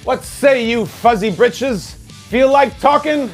What say you, fuzzy britches? Feel like talking?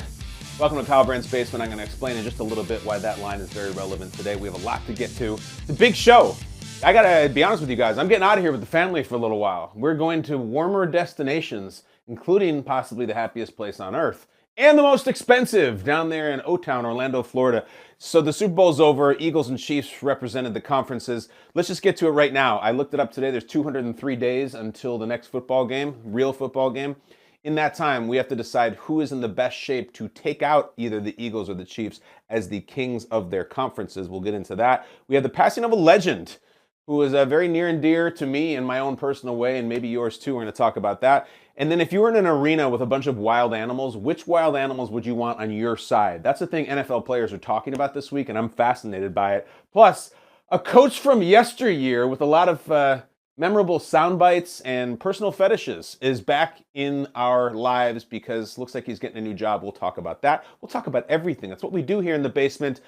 Welcome to Brandt's Basement. I'm going to explain in just a little bit why that line is very relevant today. We have a lot to get to. It's a big show. I got to be honest with you guys. I'm getting out of here with the family for a little while. We're going to warmer destinations, including possibly the happiest place on earth and the most expensive down there in O-Town, Orlando, Florida. So the Super Bowl's over. Eagles and Chiefs represented the conferences. Let's just get to it right now. I looked it up today. There's 203 days until the next football game, real football game. In that time, we have to decide who is in the best shape to take out either the Eagles or the Chiefs as the kings of their conferences. We'll get into that. We have the passing of a legend who is very near and dear to me in my own personal way, and maybe yours too. We're going to talk about that. And then if you were in an arena with a bunch of wild animals, which wild animals would you want on your side? That's the thing NFL players are talking about this week, and I'm fascinated by it. Plus, a coach from yesteryear with a lot of memorable sound bites and personal fetishes is back in our lives because looks like he's getting a new job. We'll talk about that. We'll talk about everything. That's what we do here in the basement.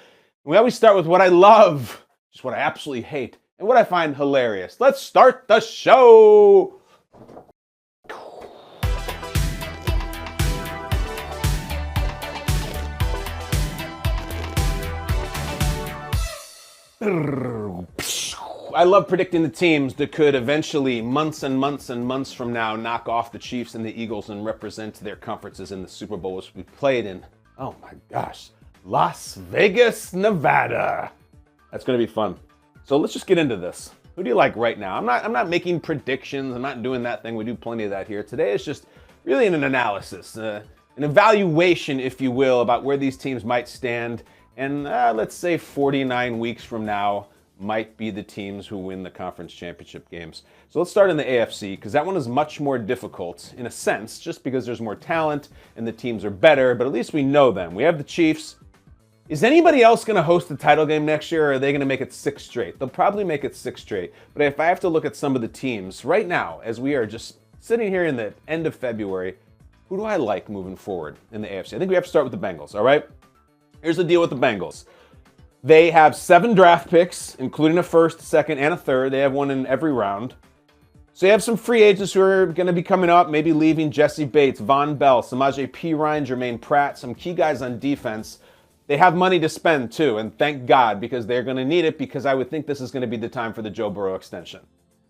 We always start with what I love, just what I absolutely hate, and what I find hilarious. Let's start the show. I love predicting the teams that could eventually, months and months and months from now, knock off the Chiefs and the Eagles and represent their conferences in the Super Bowl, which we played in, oh my gosh, Las Vegas, Nevada. That's going to be fun. So let's just get into this. Who do you like right now? I'm not making predictions. I'm not doing that thing. We do plenty of that here. Today is just really an analysis, an evaluation, if you will, about where these teams might stand. And let's say 49 weeks from now might be the teams who win the conference championship games. So let's start in the AFC, because that one is much more difficult in a sense, just because there's more talent and the teams are better, but at least we know them. We have the Chiefs. Is anybody else going to host the title game next year, or are they going to make it 6 straight? They'll probably make it 6 straight. But if I have to look at some of the teams right now, as we are just sitting here in the end of February, who do I like moving forward in the AFC? I think we have to start with the Bengals, all right? Here's the deal with the Bengals. They have 7 draft picks, including a first, a second, and a third. They have one in every round. So you have some free agents who are going to be coming up, maybe leaving: Jesse Bates, Von Bell, Samaje Perine, Jermaine Pratt, some key guys on defense. They have money to spend too, and thank God, because they're going to need it, because I would think this is going to be the time for the Joe Burrow extension.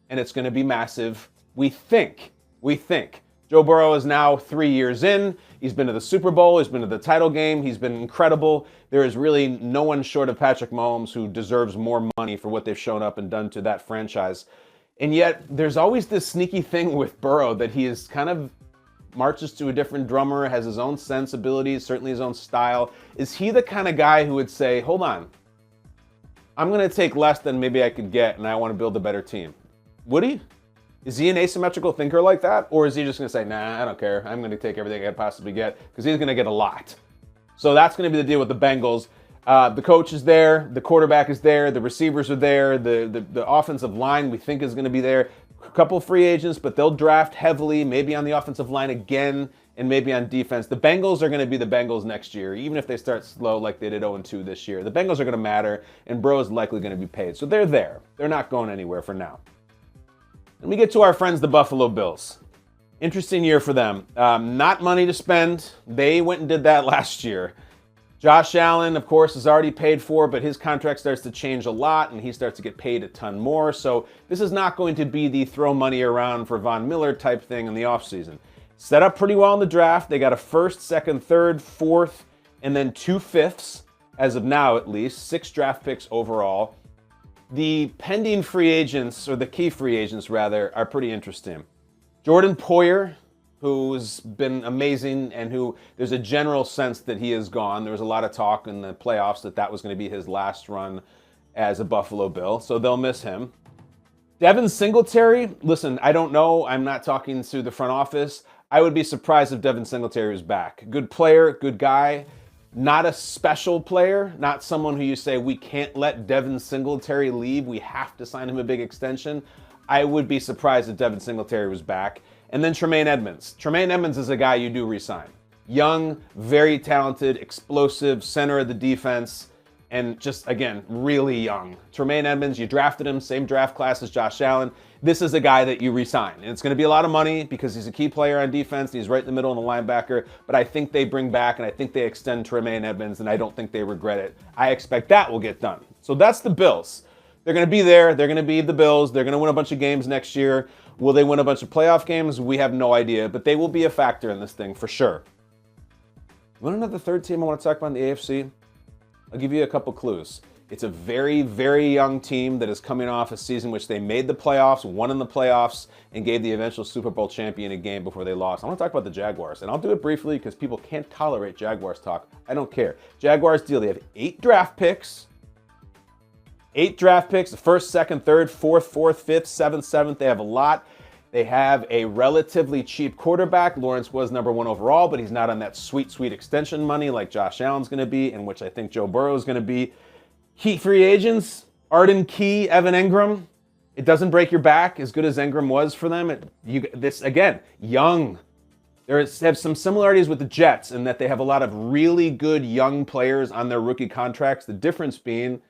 And it's going to be massive. We think. Joe Burrow is now 3 years in. He's been to the Super Bowl. He's been to the title game. He's been incredible. There is really no one short of Patrick Mahomes who deserves more money for what they've shown up and done to that franchise. And yet, there's always this sneaky thing with Burrow that he is kind of marches to a different drummer, has his own sensibilities, certainly his own style. Is he the kind of guy who would say, hold on, I'm going to take less than maybe I could get, and I want to build a better team? Would he? Is he an asymmetrical thinker like that? Or is he just going to say, nah, I don't care. I'm going to take everything I can possibly get, because he's going to get a lot. So that's going to be the deal with the Bengals. The coach is there. The quarterback is there. The receivers are there. The offensive line we think is going to be there. A couple free agents, but they'll draft heavily, maybe on the offensive line again, and maybe on defense. The Bengals are going to be the Bengals next year, even if they start slow like they did 0-2 this year. The Bengals are going to matter, and Burrow is likely going to be paid. So they're there. They're not going anywhere for now. Then we get to our friends, the Buffalo Bills. Interesting year for them. Not money to spend. They went and did that last year. Josh Allen, of course, is already paid for, but his contract starts to change a lot, and he starts to get paid a ton more. So this is not going to be the throw money around for Von Miller type thing in the offseason. Set up pretty well in the draft. They got a first, second, third, fourth, and then 2 fifths, as of now at least. 6 draft picks overall. The pending free agents, or the key free agents rather, are pretty interesting. Jordan Poyer, who's been amazing and who there's a general sense that he is gone. There was a lot of talk in the playoffs that was going to be his last run as a Buffalo Bill, so they'll miss him. Devin Singletary, listen, I don't know. I'm not talking to the front office. I would be surprised if Devin Singletary was back. Good player, good guy. Not a special player, not someone who you say, we can't let Devin Singletary leave, we have to sign him a big extension. I would be surprised if Devin Singletary was back. And then Tremaine Edmonds. Tremaine Edmonds is a guy you do re-sign. Young, very talented, explosive, center of the defense, and just, again, really young. Tremaine Edmonds, you drafted him, same draft class as Josh Allen. this is a guy that you re-sign. And it's going to be a lot of money because he's a key player on defense, and he's right in the middle of the linebacker. But I think they bring back, and I think they extend Tremaine Edmonds, and I don't think they regret it. I expect that will get done. So that's the Bills. They're going to be there. They're going to be the Bills. They're going to win a bunch of games next year. Will they win a bunch of playoff games? We have no idea, but they will be a factor in this thing for sure. You want another third team I want to talk about in the AFC? I'll give you a couple clues. It's a very, very young team that is coming off a season in which they made the playoffs, won in the playoffs, and gave the eventual Super Bowl champion a game before they lost. I want to talk about the Jaguars, and I'll do it briefly because people can't tolerate Jaguars talk. I don't care. Jaguars deal. They have 8 draft picks. 8 draft picks, the first, second, third, fourth, fifth, seventh. They have a lot. They have a relatively cheap quarterback. Lawrence was number 1 overall, but he's not on that sweet, sweet extension money like Josh Allen's going to be, and which I think Joe Burrow is going to be. Key free agents, Arden Key, Evan Engram. It doesn't break your back as good as Engram was for them. This, again, young. They have some similarities with the Jets in that they have a lot of really good young players on their rookie contracts. The difference being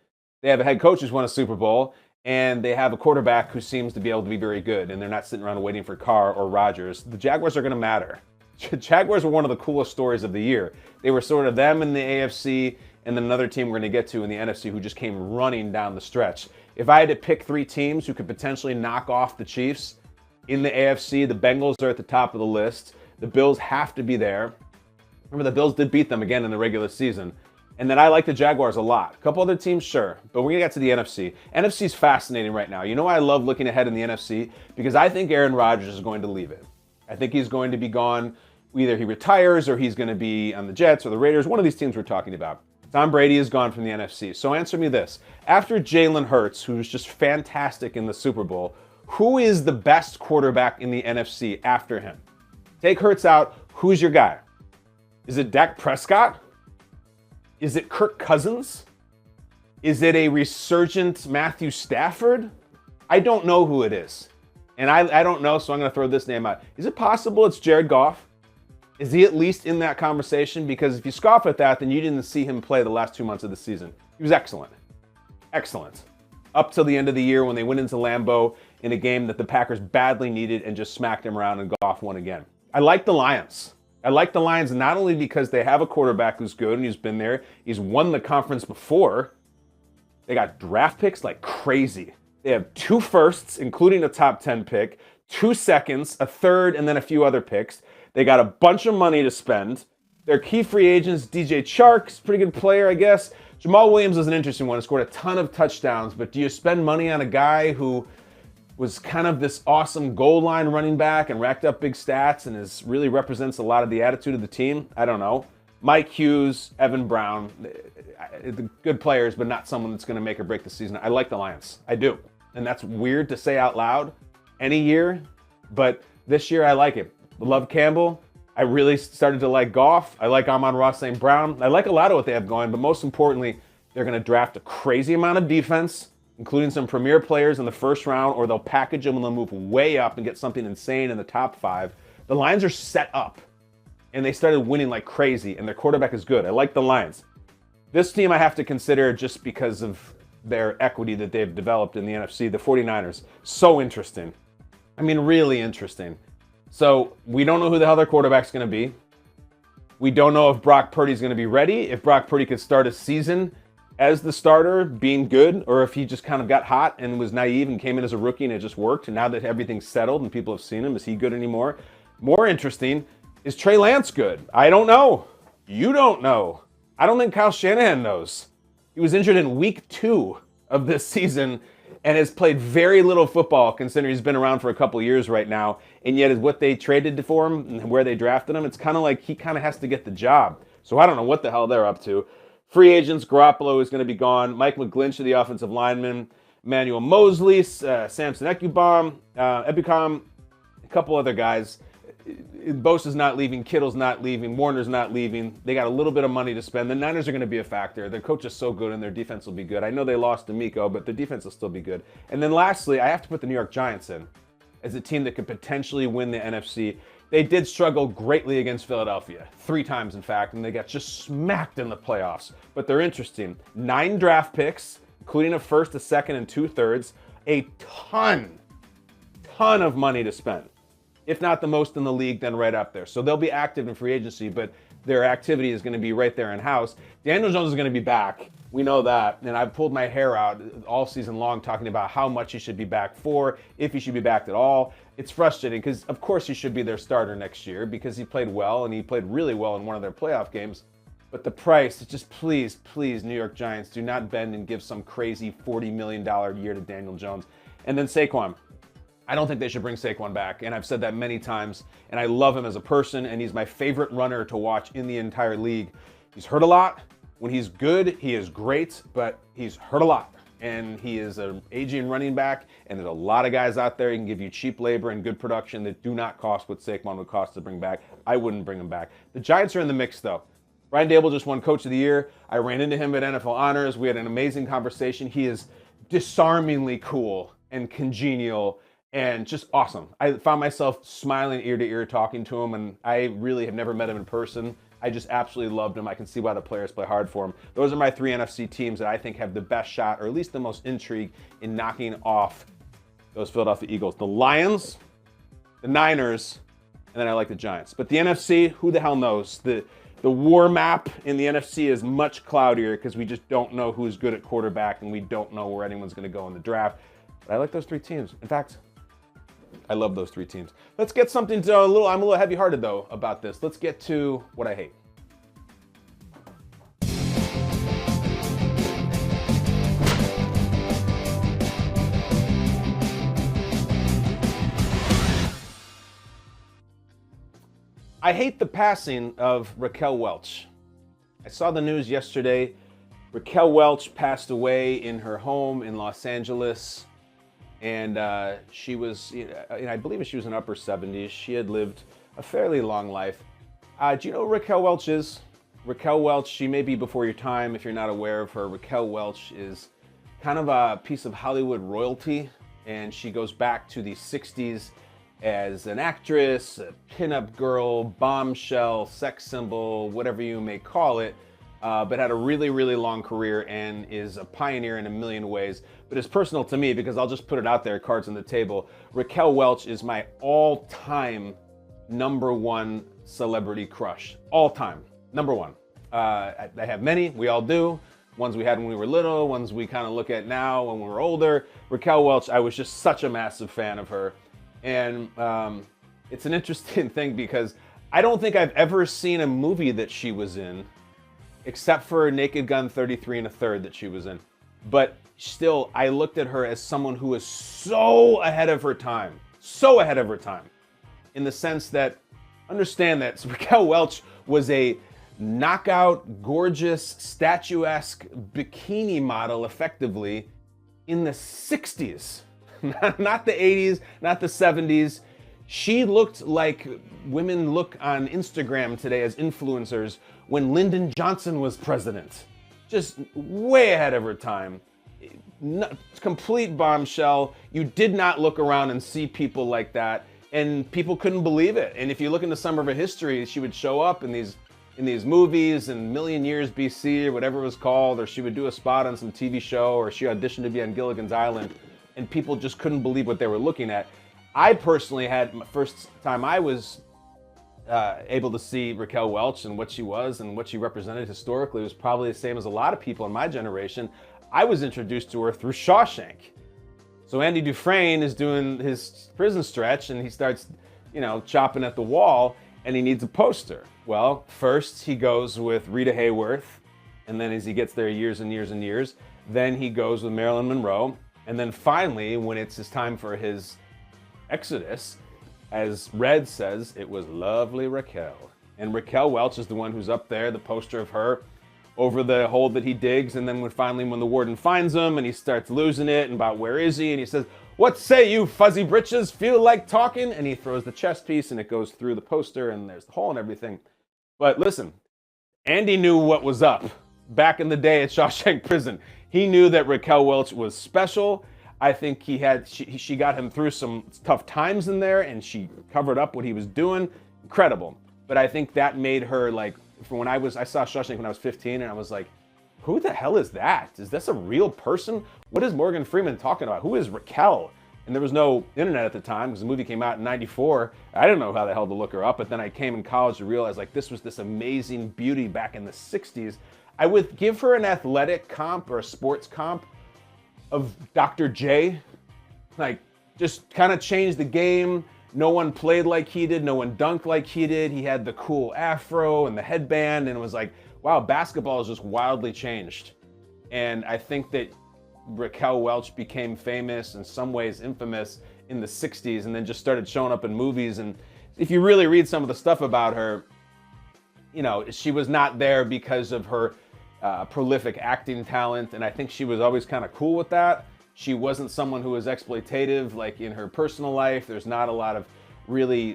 they have a head coach who's won a Super Bowl, and they have a quarterback who seems to be able to be very good, and they're not sitting around waiting for Carr or Rodgers. The Jaguars are going to matter. Jaguars were one of the coolest stories of the year. They were sort of them in the AFC, and then another team we're going to get to in the NFC who just came running down the stretch. If I had to pick 3 teams who could potentially knock off the Chiefs in the AFC, the Bengals are at the top of the list. The Bills have to be there. Remember, the Bills did beat them again in the regular season. And then I like the Jaguars a lot. A couple other teams, sure. But we're going to get to the NFC. NFC's fascinating right now. You know why I love looking ahead in the NFC? Because I think Aaron Rodgers is going to leave it. I think he's going to be gone. Either he retires or he's going to be on the Jets or the Raiders. One of these teams we're talking about. Tom Brady is gone from the NFC. So answer me this. After Jalen Hurts, who's just fantastic in the Super Bowl, who is the best quarterback in the NFC after him? Take Hurts out. Who's your guy? Is it Dak Prescott? Is it Kirk Cousins? Is it a resurgent Matthew Stafford? I don't know who it is. And I don't know, so I'm going to throw this name out. Is it possible it's Jared Goff? Is he at least in that conversation? Because if you scoff at that, then you didn't see him play the last 2 months of the season. He was excellent. Excellent. Up till the end of the year when they went into Lambeau in a game that the Packers badly needed and just smacked him around and Goff won again. I like the Lions. I like the Lions not only because they have a quarterback who's good and he's been there, he's won the conference before. They got draft picks like crazy. They have 2 firsts, including a top 10 pick, 2 seconds, a third, and then a few other picks. They got a bunch of money to spend. Their key free agents, DJ Chark's a pretty good player, I guess. Jamal Williams is an interesting one. He scored a ton of touchdowns, but do you spend money on a guy who was kind of this awesome goal line running back and racked up big stats and really represents a lot of the attitude of the team? I don't know. Mike Hughes, Evan Brown, good players, but not someone that's going to make or break the season. I like the Lions. I do. And that's weird to say out loud any year, but this year I like it. Love Campbell. I really started to like Goff. I like Amon-Ra St. Brown. I like a lot of what they have going, but most importantly, they're going to draft a crazy amount of defense, including some premier players in the first round, or they'll package them and they'll move way up and get something insane in the top 5. The Lions are set up, and they started winning like crazy, and their quarterback is good. I like the Lions. This team I have to consider just because of their equity that they've developed in the NFC, the 49ers. So interesting. I mean, really interesting. So we don't know who the hell their quarterback's going to be. We don't know if Brock Purdy's going to be ready, if Brock Purdy could start a season as the starter, being good, or if he just kind of got hot and was naive and came in as a rookie and it just worked. And now that everything's settled and people have seen him, is he good anymore? More interesting, is Trey Lance good? I don't know. You don't know. I don't think Kyle Shanahan knows. He was injured in week 2 of this season and has played very little football considering he's been around for a couple of years right now. And yet what they traded for him and where they drafted him, it's kind of like he kind of has to get the job. So I don't know what the hell they're up to. Free agents, Garoppolo is going to be gone. Mike McGlinchey, the offensive lineman. Emmanuel Mosley, Samson Ebukam, a couple other guys. Bosa's not leaving, Kittle's not leaving, Warner's not leaving. They got a little bit of money to spend. The Niners are going to be a factor. Their coach is so good and their defense will be good. I know they lost D'Amico, but their defense will still be good. And then lastly, I have to put the New York Giants in as a team that could potentially win the NFC. They did struggle greatly against Philadelphia, 3 times in fact, and they got just smacked in the playoffs. But they're interesting. 9 draft picks, including a first, a second, and 2/3. A ton ton of money to spend. If not the most in the league, then right up there. So they'll be active in free agency, but their activity is going to be right there in-house. Daniel Jones is going to be back. We know that. And I've pulled my hair out all season long talking about how much he should be back for, if he should be backed at all. It's frustrating because, of course, he should be their starter next year because he played well, and he played really well in one of their playoff games. But the price, just please, New York Giants, do not bend and give some crazy $40 million a year to Daniel Jones. And then Saquon. I don't think they should bring Saquon back, and I've said that many times, and I love him as a person, and he's my favorite runner to watch in the entire league. He's hurt a lot. When he's good, he is great, but he's hurt a lot. And he is an aging running back, and there's a lot of guys out there who can give you cheap labor and good production that do not cost what Saquon would cost to bring back. I wouldn't bring him back. The Giants are in the mix, though. Brian Daboll just won Coach of the Year. I ran into him at NFL Honors. We had an amazing conversation. He is disarmingly cool and congenial and just awesome. I found myself smiling ear to ear talking to him, and I really have never met him in person. I just absolutely loved him. I can see why the players play hard for him. Those are my three NFC teams that I think have the best shot, or at least the most intrigue, in knocking off those Philadelphia Eagles. The Lions, the Niners, and then I like the Giants. But the NFC, who the hell knows? The war map in the NFC is much cloudier because we just don't know who's good at quarterback, and we don't know where anyone's going to go in the draft. But I like those three teams. In fact, I love those three teams. Let's get something to I'm a little heavy-hearted, though, about this. Let's get to what I hate. I hate the passing of Raquel Welch. I saw the news yesterday. Raquel Welch passed away in her home in Los Angeles. And she was, I believe she was in upper 70s. She had lived a fairly long life. Do you know who Raquel Welch is? Raquel Welch, she may be before your time if you're not aware of her. Raquel Welch is kind of a piece of Hollywood royalty, and she goes back to the 60s as an actress, a pinup girl, bombshell, sex symbol, whatever you may call it. But had a really, really long career and is a pioneer in a million ways. But it's personal to me because I'll just put it out there, cards on the table. Raquel Welch is my all-time number one celebrity crush. All time. Number one. I have many. We all do. Ones we had when we were little, ones we kind of look at now when we're older. Raquel Welch, I was just such a massive fan of her. And it's an interesting thing because I don't think I've ever seen a movie that she was in except for Naked Gun 33 1/3 that she was in. But still, I looked at her as someone who was so ahead of her time. So ahead of her time. In the sense that, understand that Raquel Welch was a knockout, gorgeous, statuesque bikini model, effectively, in the 60s. Not the 80s, not the 70s. She looked like women look on Instagram today as influencers when Lyndon Johnson was president. Just way ahead of her time. Complete bombshell. You did not look around and see people like that, and people couldn't believe it. And if you look into some of her history, she would show up in these movies in Million Years BC or whatever it was called, or she would do a spot on some TV show, or she auditioned to be on Gilligan's Island, and people just couldn't believe what they were looking at. I personally had my first time I was able to see Raquel Welch and what she was and what she represented historically was probably the same as a lot of people in my generation. I was introduced to her through Shawshank. So Andy Dufresne is doing his prison stretch and he starts, chopping at the wall and he needs a poster. Well, first he goes with Rita Hayworth, and then as he gets there years and years and years, then he goes with Marilyn Monroe, and then finally, when it's his time for his exodus, as Red says, it was lovely Raquel. And Raquel Welch is the one who's up there, the poster of her, over the hole that he digs, and then when the warden finds him and he starts losing it and about where is he, and he says, "What say you, fuzzy britches, feel like talking?" And he throws the chess piece and it goes through the poster and there's the hole and everything. But listen, Andy knew what was up back in the day at Shawshank Prison. He knew that Raquel Welch was special. I think she got him through some tough times in there, and she covered up what he was doing. Incredible. But I think that made her, like, from I saw Shawshank when I was 15, and I was like, who the hell is that? Is this a real person? What is Morgan Freeman talking about? Who is Raquel? and there was no internet at the time because the movie came out in '94. I didn't know how the hell to look her up, but then I came in college to realize like this was this amazing beauty back in the '60s. I would give her an athletic comp or a sports comp of Dr. J. Like, just kind of changed the game. No one played like he did. No one dunked like he did. He had the cool afro and the headband, and it was like, wow, basketball has just wildly changed. And I think that Raquel Welch became famous, in some ways infamous, in the 60s, and then just started showing up in movies. And if you really read some of the stuff about her, you know, she was not there because of her prolific acting talent, and I think she was always kind of cool with that. She wasn't someone who was exploitative, like in her personal life. There's not a lot of really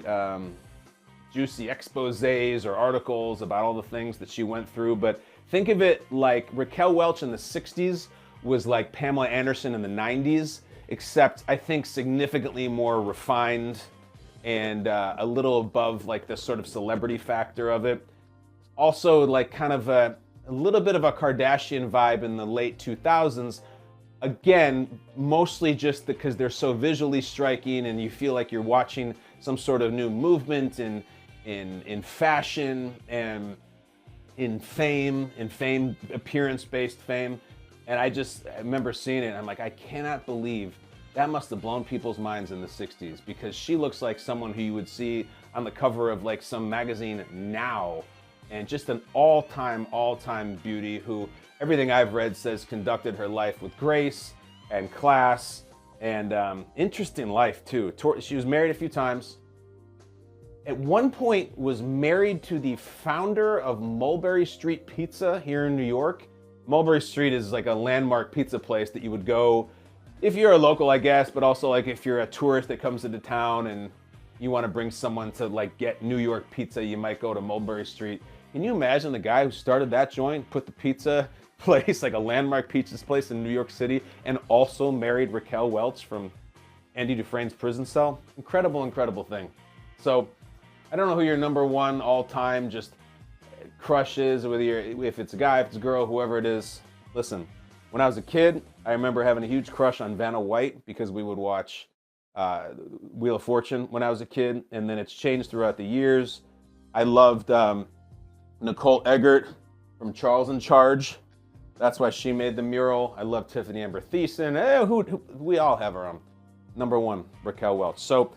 juicy exposés or articles about all the things that she went through, but think of it like Raquel Welch in the 60s was like Pamela Anderson in the 90s, except I think significantly more refined and a little above like the sort of celebrity factor of it. Also like kind of a little bit of a Kardashian vibe in the late 2000s. Again, mostly just because they're so visually striking and you feel like you're watching some sort of new movement in fashion and in fame, appearance-based fame. And I remember seeing it and I'm like, I cannot believe that must have blown people's minds in the 60s, because she looks like someone who you would see on the cover of like some magazine now. And just an all-time beauty who everything I've read says conducted her life with grace and class and interesting life too. She was married a few times. At one point was married to the founder of Mulberry Street Pizza here in New York. Mulberry Street is like a landmark pizza place that you would go if you're a local, I guess, but also like if you're a tourist that comes into town and you want to bring someone to like get New York pizza, you might go to Mulberry Street. Can you imagine the guy who started that joint, put the pizza place, like a landmark pizza place in New York City, and also married Raquel Welch from Andy Dufresne's prison cell? Incredible thing. So I don't know who your number one all-time just crush is, if it's a guy, if it's a girl, whoever it is. Listen, when I was a kid, I remember having a huge crush on Vanna White because we would watch Wheel of Fortune when I was a kid, and then it's changed throughout the years. I loved Nicole Eggert from Charles in Charge. That's why she made the mural. I love Tiffany Amber Thiessen. We all have our own. Number one, Raquel Welch. So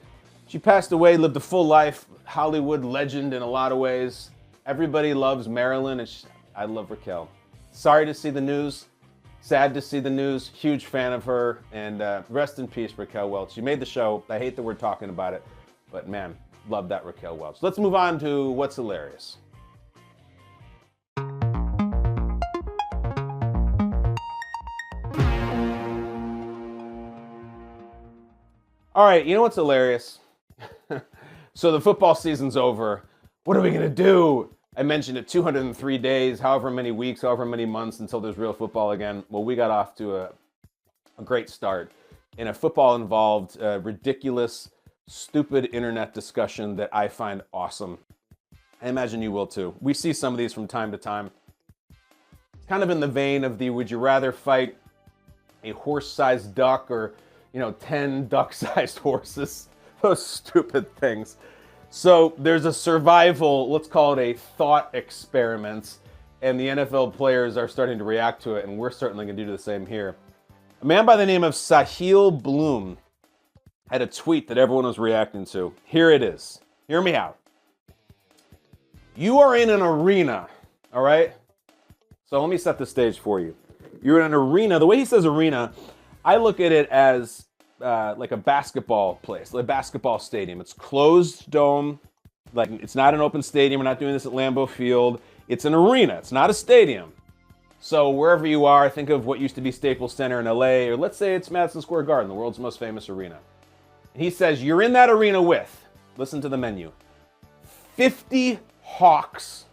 she passed away, lived a full life, Hollywood legend in a lot of ways. Everybody loves Marilyn, and I love Raquel. Sorry to see the news. Sad to see the news. Huge fan of her. And rest in peace, Raquel Welch. You made the show. I hate that we're talking about it, but man, love that Raquel Welch. Let's move on to what's hilarious. All right, you know what's hilarious? So the football season's over. What are we going to do? I mentioned it, 203 days, however many weeks, however many months until there's real football again. Well, we got off to a great start in a football-involved, ridiculous, stupid internet discussion that I find awesome. I imagine you will too. We see some of these from time to time. Kind of in the vein of the would you rather fight a horse-sized duck or 10 duck-sized horses, those stupid things. So there's a survival, let's call it a thought experiment, and the NFL players are starting to react to it, and we're certainly going to do the same here. A man by the name of Sahil Bloom had a tweet that everyone was reacting to. Here it is. Hear me out. You are in an arena, all right? So let me set the stage for you. You're in an arena. The way he says arena, I look at it as like a basketball place, like a basketball stadium. It's closed dome, like it's not an open stadium. We're not doing this at Lambeau Field. It's an arena. It's not a stadium. So wherever you are, think of what used to be Staples Center in LA, or let's say it's Madison Square Garden, the world's most famous arena. And he says you're in that arena with, listen to the menu, 50 hawks,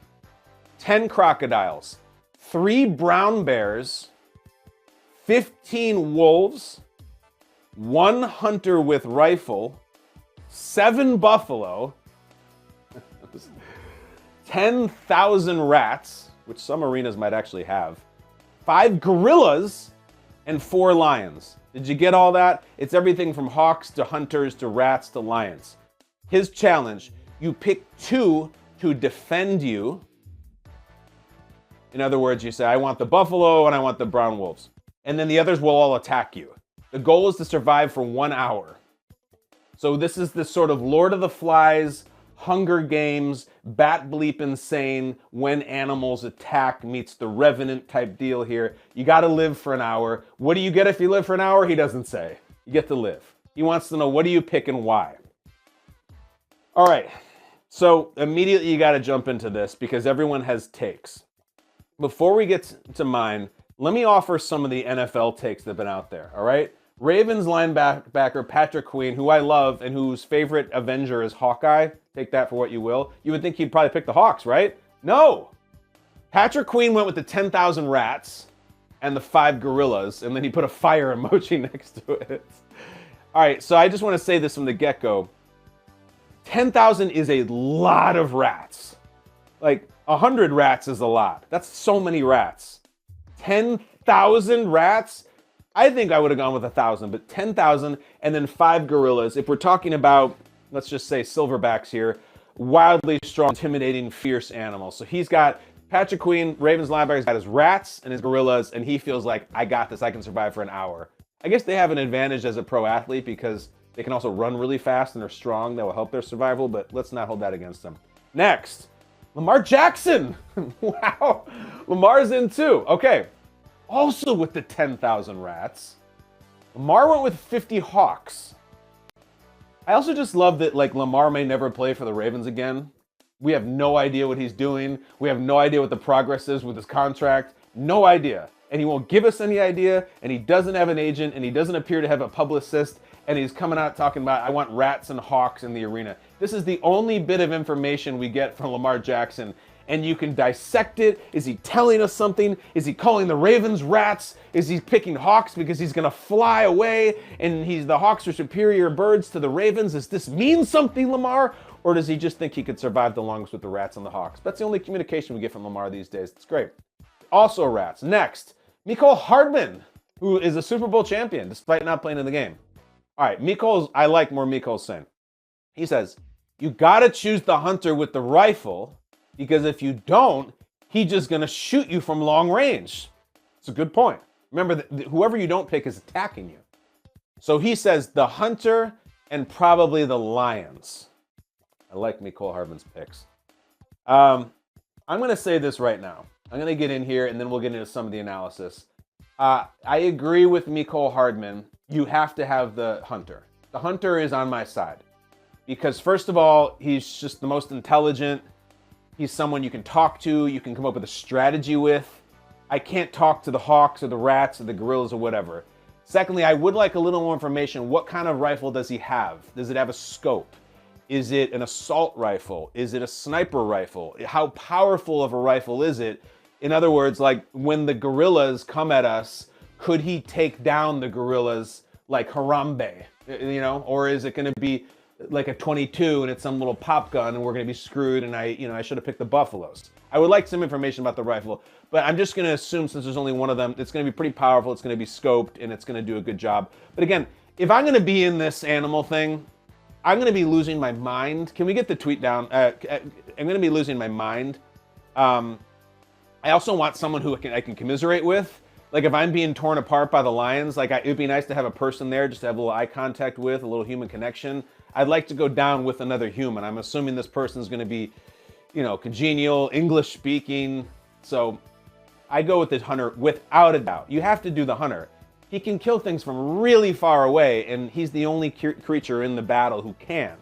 10 crocodiles, 3 brown bears, 15 wolves, 1 hunter with rifle, 7 buffalo, 10,000 rats, which some arenas might actually have, 5 gorillas, and 4 lions. Did you get all that? It's everything from hawks to hunters to rats to lions. His challenge, you pick 2 to defend you. In other words, you say, I want the buffalo and I want the brown wolves. And then the others will all attack you. The goal is to survive for 1 hour. So this is this sort of Lord of the Flies, Hunger Games, bat bleep insane, when animals attack meets the Revenant type deal here. You got to live for an hour. What do you get if you live for an hour? He doesn't say. You get to live. He wants to know, what do you pick and why? All right. So immediately you got to jump into this because everyone has takes. Before we get to mine, let me offer some of the NFL takes that have been out there, all right? Ravens linebacker Patrick Queen, who I love and whose favorite Avenger is Hawkeye. Take that for what you will. You would think he'd probably pick the Hawks, right? No! Patrick Queen went with the 10,000 rats and the 5 gorillas, and then he put a fire emoji next to it. All right, so I just want to say this from the get-go. 10,000 is a lot of rats. Like, 100 rats is a lot. That's so many rats. 10,000 rats? I think I would have gone with 1,000, but 10,000 and then 5 gorillas. If we're talking about, let's just say silverbacks here, wildly strong, intimidating, fierce animals. So he's got Patrick Queen, Ravens linebacker, he's got his rats and his gorillas, and he feels like, I got this, I can survive for an hour. I guess they have an advantage as a pro athlete because they can also run really fast and they're strong. That will help their survival, but let's not hold that against them. Next, Lamar Jackson. Wow, Lamar's in too. Okay. Also with the 10,000 rats, Lamar went with 50 hawks. I also just love that, like, Lamar may never play for the Ravens again. We have no idea what he's doing. We have no idea what the progress is with his contract. No idea. And he won't give us any idea, and he doesn't have an agent, and he doesn't appear to have a publicist, and he's coming out talking about, I want rats and hawks in the arena. This is the only bit of information we get from Lamar Jackson. And you can dissect it. Is he telling us something? Is he calling the Ravens rats? Is he picking hawks because he's gonna fly away and the hawks are superior birds to the Ravens? Does this mean something, Lamar? Or does he just think he could survive the longest with the rats and the hawks? That's the only communication we get from Lamar these days. It's great. Also rats. Next, Mecole Hardman, who is a Super Bowl champion despite not playing in the game. All right, I like more Mecole's saying. He says, you gotta choose the hunter with the rifle, because if you don't, he's just going to shoot you from long range. It's a good point. Remember, that whoever you don't pick is attacking you. So he says the hunter and probably the lions. I like Mecole Hardman's picks. I'm going to say this right now. I'm going to get in here, and then we'll get into some of the analysis. I agree with Mecole Hardman. You have to have the hunter. The hunter is on my side. Because first of all, he's just the most intelligent. He's someone you can talk to, you can come up with a strategy with. I can't talk to the hawks or the rats or the gorillas or whatever. Secondly, I would like a little more information. What kind of rifle does he have? Does it have a scope? Is it an assault rifle? Is it a sniper rifle? How powerful of a rifle is it? In other words, like when the gorillas come at us, could he take down the gorillas like Harambe? You know, or is it going to be like a 22 and it's some little pop gun and we're going to be screwed and I should have picked the buffaloes. I would like some information about the rifle, but I'm just going to assume since there's only one of them, it's going to be pretty powerful, it's going to be scoped, and it's going to do a good job. But again, if I'm going to be in this animal thing, I'm going to be losing my mind. Can we get the tweet down? I'm going to be losing my mind. I also want someone who I can commiserate with. Like if I'm being torn apart by the lions, like it'd be nice to have a person there just to have a little eye contact with, a little human connection. I'd like to go down with another human. I'm assuming this person's going to be, congenial, English speaking. So I go with the hunter without a doubt. You have to do the hunter. He can kill things from really far away, and he's the only creature in the battle who can.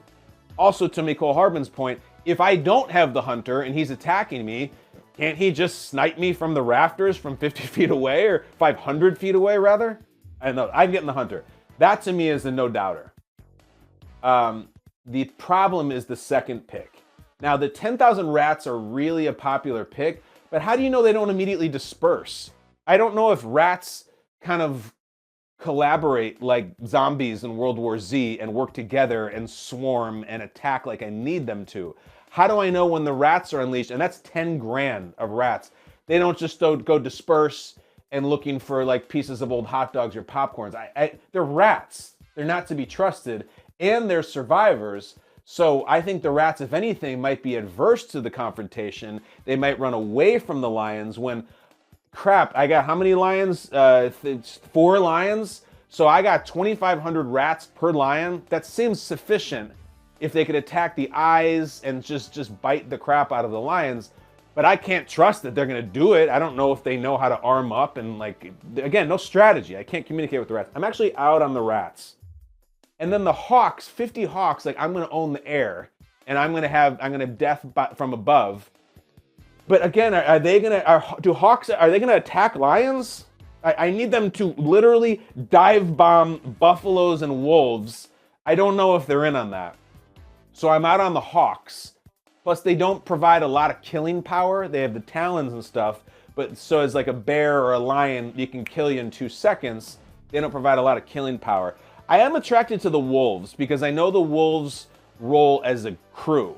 Also, to Mecole Hardman's point, if I don't have the hunter and he's attacking me, can't he just snipe me from the rafters from 50 feet away or 500 feet away, rather? I know, I'm getting the hunter. That to me is a no-doubter. The problem is the second pick. Now, the 10,000 rats are really a popular pick, but how do you know they don't immediately disperse? I don't know if rats kind of collaborate like zombies in World War Z and work together and swarm and attack like I need them to. How do I know when the rats are unleashed? And that's 10 grand of rats. They don't just go disperse and looking for like pieces of old hot dogs or popcorns. They're rats. They're not to be trusted, and they're survivors. So I think the rats, if anything, might be adverse to the confrontation. They might run away from the lions when, crap, I got how many lions? 4 lions. So I got 2,500 rats per lion. That seems sufficient if they could attack the eyes and just bite the crap out of the lions. But I can't trust that they're going to do it. I don't know if they know how to arm up and like, again, no strategy. I can't communicate with the rats. I'm actually out on the rats. And then the hawks, 50 hawks, like I'm going to own the air and I'm going to death from above. But again, are they going to attack lions? I need them to literally dive bomb buffaloes and wolves. I don't know if they're in on that. So I'm out on the hawks. Plus, they don't provide a lot of killing power. They have the talons and stuff, but so as like a bear or a lion, you can kill you in 2 seconds. They don't provide a lot of killing power. I am attracted to the wolves because I know the wolves' role as a crew.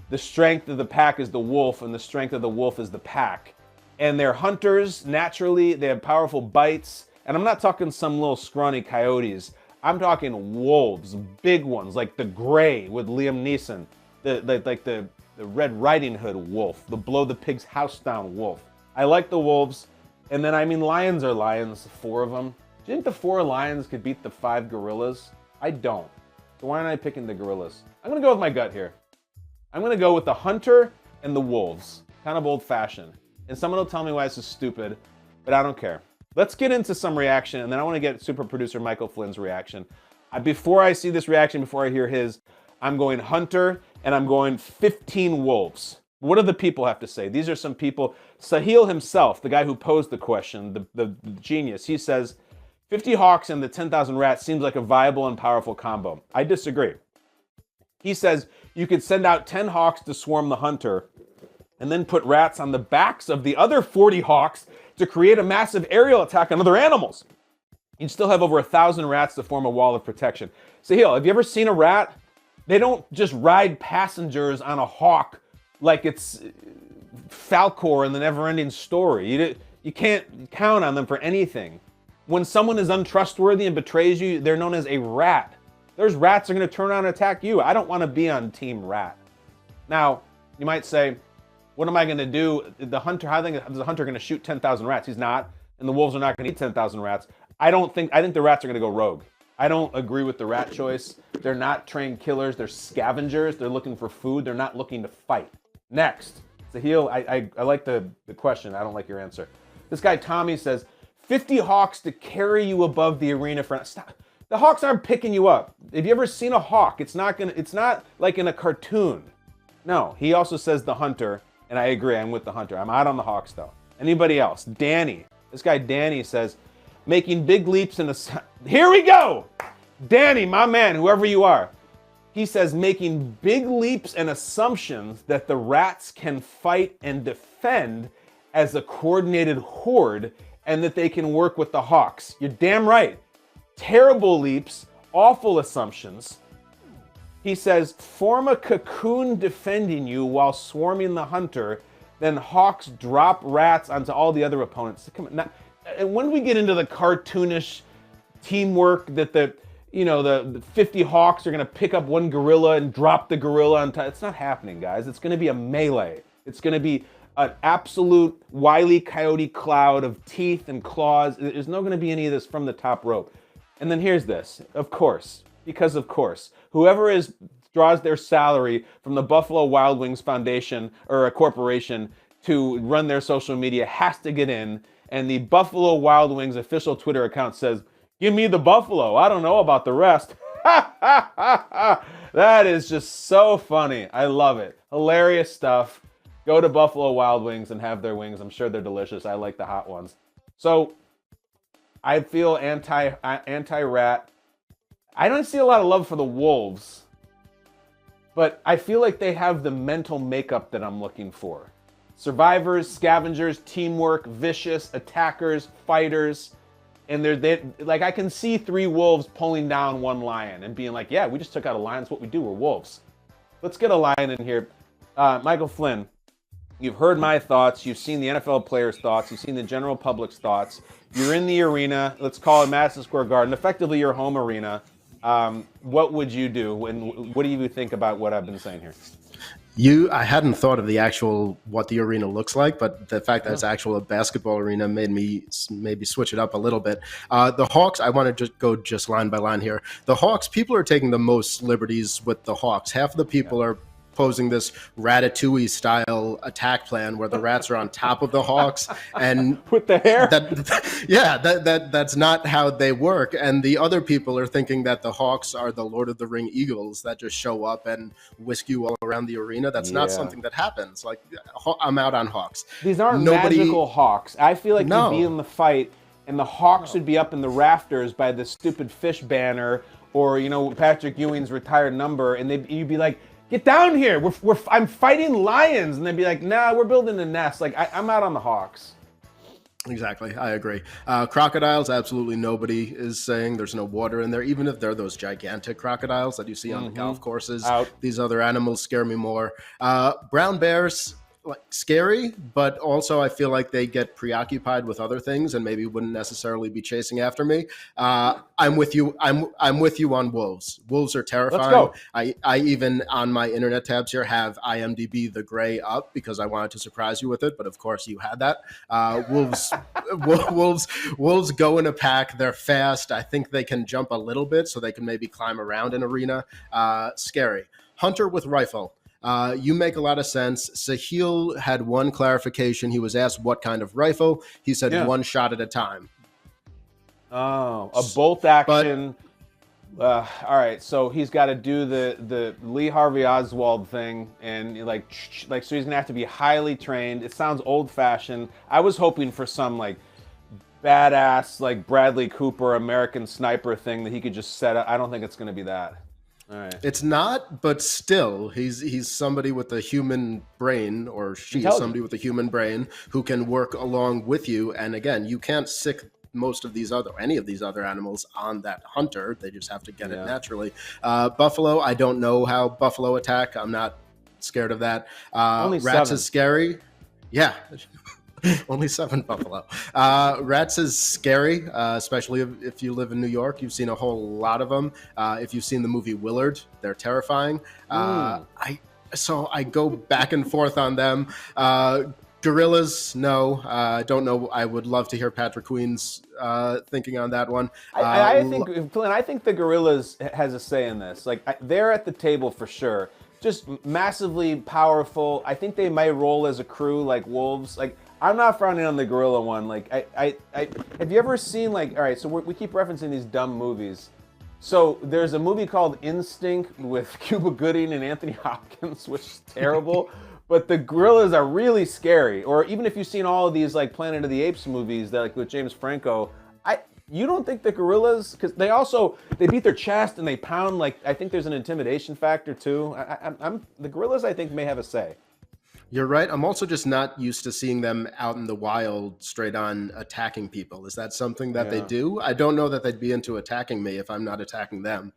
The strength of the pack is the wolf, and the strength of the wolf is the pack. And they're hunters, naturally. They have powerful bites. And I'm not talking some little scrawny coyotes. I'm talking wolves, big ones, like the Gray with Liam Neeson. The Red Riding Hood wolf, the Blow the Pig's House Down wolf. I like the wolves. And then, I mean, lions are lions, 4 of them. Do you think the 4 lions could beat the 5 gorillas? I don't. So why aren't I picking the gorillas? I'm going to go with my gut here. I'm going to go with the hunter and the wolves. Kind of old-fashioned. And someone will tell me why this is stupid, but I don't care. Let's get into some reaction, and then I want to get super producer Michael Flynn's reaction. Before I see this reaction, before I hear his, I'm going hunter, and I'm going 15 wolves. What do the people have to say? These are some people. Sahil himself, the guy who posed the question, the genius, he says, 50 hawks and the 10,000 rats seems like a viable and powerful combo. I disagree. He says you could send out 10 hawks to swarm the hunter and then put rats on the backs of the other 40 hawks to create a massive aerial attack on other animals. You'd still have over 1,000 rats to form a wall of protection. Sahil, have you ever seen a rat? They don't just ride passengers on a hawk like it's Falcor in the Never-Ending Story. You can't count on them for anything. When someone is untrustworthy and betrays you, they're known as a rat. There's rats that are going to turn around and attack you. I don't want to be on Team Rat. Now, you might say, what am I going to do? The hunter, how is the hunter going to shoot 10,000 rats? He's not. And the wolves are not going to eat 10,000 rats. I think the rats are going to go rogue. I don't agree with the rat choice. They're not trained killers. They're scavengers. They're looking for food. They're not looking to fight. Next. Sahil, I like the question. I don't like your answer. This guy, Tommy, says, 50 hawks to carry you above the arena front. Stop. The hawks aren't picking you up. Have you ever seen a hawk? It's not like in a cartoon. No, he also says the hunter, and I agree, I'm with the hunter. I'm out on the hawks though. Anybody else? Danny. This guy Danny says, making big leaps in a... Here we go! Danny, my man, whoever you are. He says, making big leaps and assumptions that the rats can fight and defend as a coordinated horde and that they can work with the hawks. You're damn right. Terrible leaps, awful assumptions. He says, form a cocoon defending you while swarming the hunter, then hawks drop rats onto all the other opponents. Come on, now, and when we get into the cartoonish teamwork that the 50 hawks are going to pick up one gorilla and drop the gorilla on top, it's not happening, guys. It's going to be a melee. It's going to be an absolute Wile E. Coyote cloud of teeth and claws. There's not going to be any of this from the top rope. And then here's this, of course, because of course, whoever draws their salary from the Buffalo Wild Wings Foundation or a corporation to run their social media has to get in. And the Buffalo Wild Wings official Twitter account says, give me the Buffalo. I don't know about the rest. That is just so funny. I love it. Hilarious stuff. Go to Buffalo Wild Wings and have their wings. I'm sure they're delicious. I like the hot ones. So I feel anti-rat. I don't see a lot of love for the wolves, but I feel like they have the mental makeup that I'm looking for. Survivors, scavengers, teamwork, vicious, attackers, fighters. And like I can see 3 wolves pulling down 1 lion and being like, yeah, we just took out a lion. That's what we do. We're wolves. Let's get a lion in here. Michael Flynn, You've heard my thoughts. You've seen the NFL players' thoughts. You've seen the general public's thoughts. You're in the arena. Let's call it Madison Square Garden, effectively your home arena. What would you do? And what do you think about what I've been saying here? I hadn't thought of what the arena looks like, but the fact that it's actual a basketball arena made me maybe switch it up a little bit. The Hawks, I want to go line by line here. The Hawks, people are taking the most liberties with the Hawks. Half of the people are posing this Ratatouille style attack plan where the rats are on top of the Hawks and with the hair. That's not how they work. And the other people are thinking that the Hawks are the Lord of the Ring eagles that just show up and whisk you all around the arena. That's not something that happens. Like, I'm out on Hawks. These aren't magical Hawks. I feel like you'd be in the fight and the Hawks would be up in the rafters by the stupid fish banner or, Patrick Ewing's retired number, and you'd be like, get down here. I'm fighting lions. And they'd be like, nah, we're building a nest. Like, I'm out on the Hawks. Exactly. I agree. Crocodiles, absolutely nobody is saying there's no water in there, even if they're those gigantic crocodiles that you see on the golf courses. These other animals scare me more. Brown bears, scary, but also I feel like they get preoccupied with other things and maybe wouldn't necessarily be chasing after me. I'm with you. I'm with you on wolves. Wolves are terrifying. Let's go. I even on my internet tabs here have IMDb the gray up because I wanted to surprise you with it, but of course you had that. Wolves go in a pack. They're fast. I think they can jump a little bit, so they can maybe climb around an arena. Scary. Hunter with rifle. You make a lot of sense. Sahil had one clarification. He was asked what kind of rifle. He said one shot at a time. Oh, a bolt action. All right, so he's got to do the Lee Harvey Oswald thing, and so he's gonna have to be highly trained. It sounds old fashioned. I was hoping for some badass Bradley Cooper American Sniper thing that he could just set up. I don't think it's gonna be that. All right. It's not, but still, he's somebody with a human brain, or she is somebody with a human brain who can work along with you. And again, you can't sick any of these other animals on that hunter. They just have to get it naturally. Buffalo, I don't know how buffalo attack. I'm not scared of that. Only rats 7. is scary. Yeah. Only 7 buffalo. Rats is scary, especially if you live in New York. You've seen a whole lot of them. If you've seen the movie Willard, they're terrifying. So I go back and forth on them. Gorillas, no. I don't know. I would love to hear Patrick Queen's thinking on that one. I think the Gorillas has a say in this. They're at the table for sure. Just massively powerful. I think they might roll as a crew like wolves. I'm not frowning on the gorilla one. Have you ever seen all right, so we keep referencing these dumb movies. So there's a movie called Instinct with Cuba Gooding and Anthony Hopkins, which is terrible. But the gorillas are really scary. Or even if you've seen all of these Planet of the Apes movies that with James Franco, you don't think the gorillas, because they beat their chest and they pound, I think there's an intimidation factor too. The gorillas, I think, may have a say. You're right. I'm also just not used to seeing them out in the wild straight on attacking people. Is that something that they do? I don't know that they'd be into attacking me if I'm not attacking them.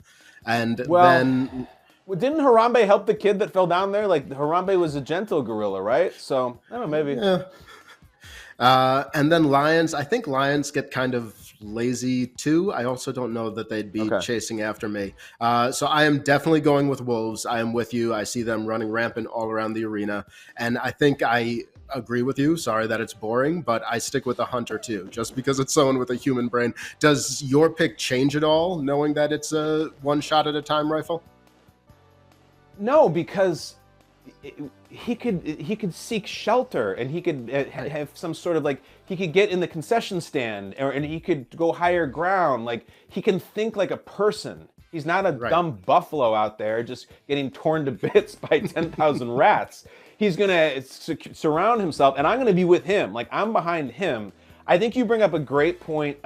And then... Didn't Harambe help the kid that fell down there? Harambe was a gentle gorilla, right? So, I don't know, maybe. Yeah. And then lions. I think lions get kind of lazy too. I also don't know that they'd be chasing after me. So I am definitely going with wolves. I am with you. I see them running rampant all around the arena. And I think I agree with you. Sorry that it's boring, but I stick with the hunter too, just because it's someone with a human brain. Does your pick change at all, knowing that it's a one shot at a time rifle? No, because he could seek shelter, and he could have some sort of he could get in the concession stand, and he could go higher ground. He can think like a person. He's not a dumb buffalo out there just getting torn to bits by 10,000 rats. He's gonna surround himself, and I'm gonna be with him. I'm behind him. I think you bring up a great point.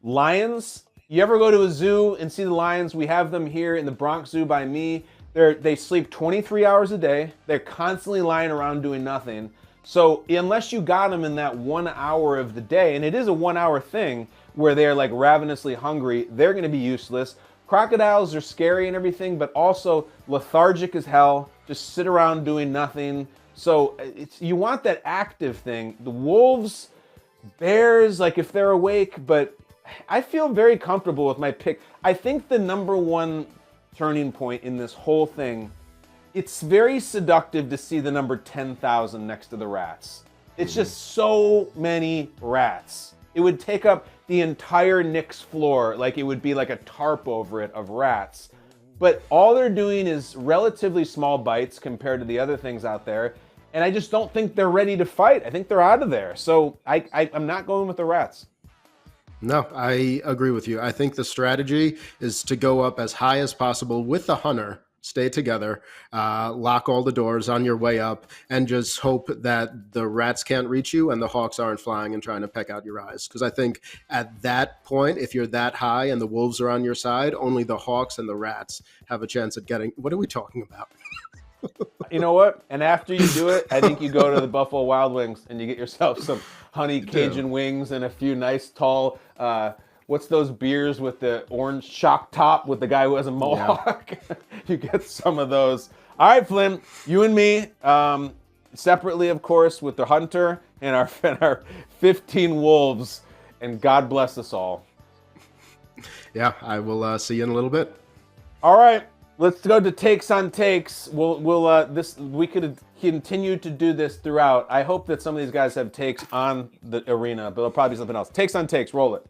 Lions. You ever go to a zoo and see the lions? We have them here in the Bronx Zoo by me. They sleep 23 hours a day. They're constantly lying around doing nothing. So unless you got them in that 1 hour of the day, and it is a 1 hour thing where they're ravenously hungry, they're going to be useless. Crocodiles are scary and everything, but also lethargic as hell. Just sit around doing nothing. So you want that active thing. The Wolves, Bears, like if they're awake, but I feel very comfortable with my pick. I think the number one turning point in this whole thing, it's very seductive to see the number 10,000 next to the Rats. It's just so many rats. It would take up the entire Knicks floor, like it would be like a tarp over it of rats. But all they're doing is relatively small bites compared to the other things out there. And I just don't think they're ready to fight. I think they're out of there. So I'm not going with the Rats. No, I agree with you. I think the strategy is to go up as high as possible with the hunter, stay together, lock all the doors on your way up, and just hope that the Rats can't reach you and the Hawks aren't flying and trying to peck out your eyes. Because I think at that point, if you're that high and the Wolves are on your side, only the Hawks and the Rats have a chance at getting... What are we talking about? You know what? And after you do it, I think you go to the Buffalo Wild Wings and you get yourself some honey Cajun wings and a few nice tall, what's those beers with the orange shock top with the guy who has a mohawk? Yeah. You get some of those. All right, Flynn, you and me, separately, of course, with the Hunter and our 15 Wolves, and God bless us all. Yeah, I will see you in a little bit. All right. Let's go to takes on takes. We could continue to do this throughout. I hope that some of these guys have takes on the arena, but it'll probably be something else. Takes on takes, roll it.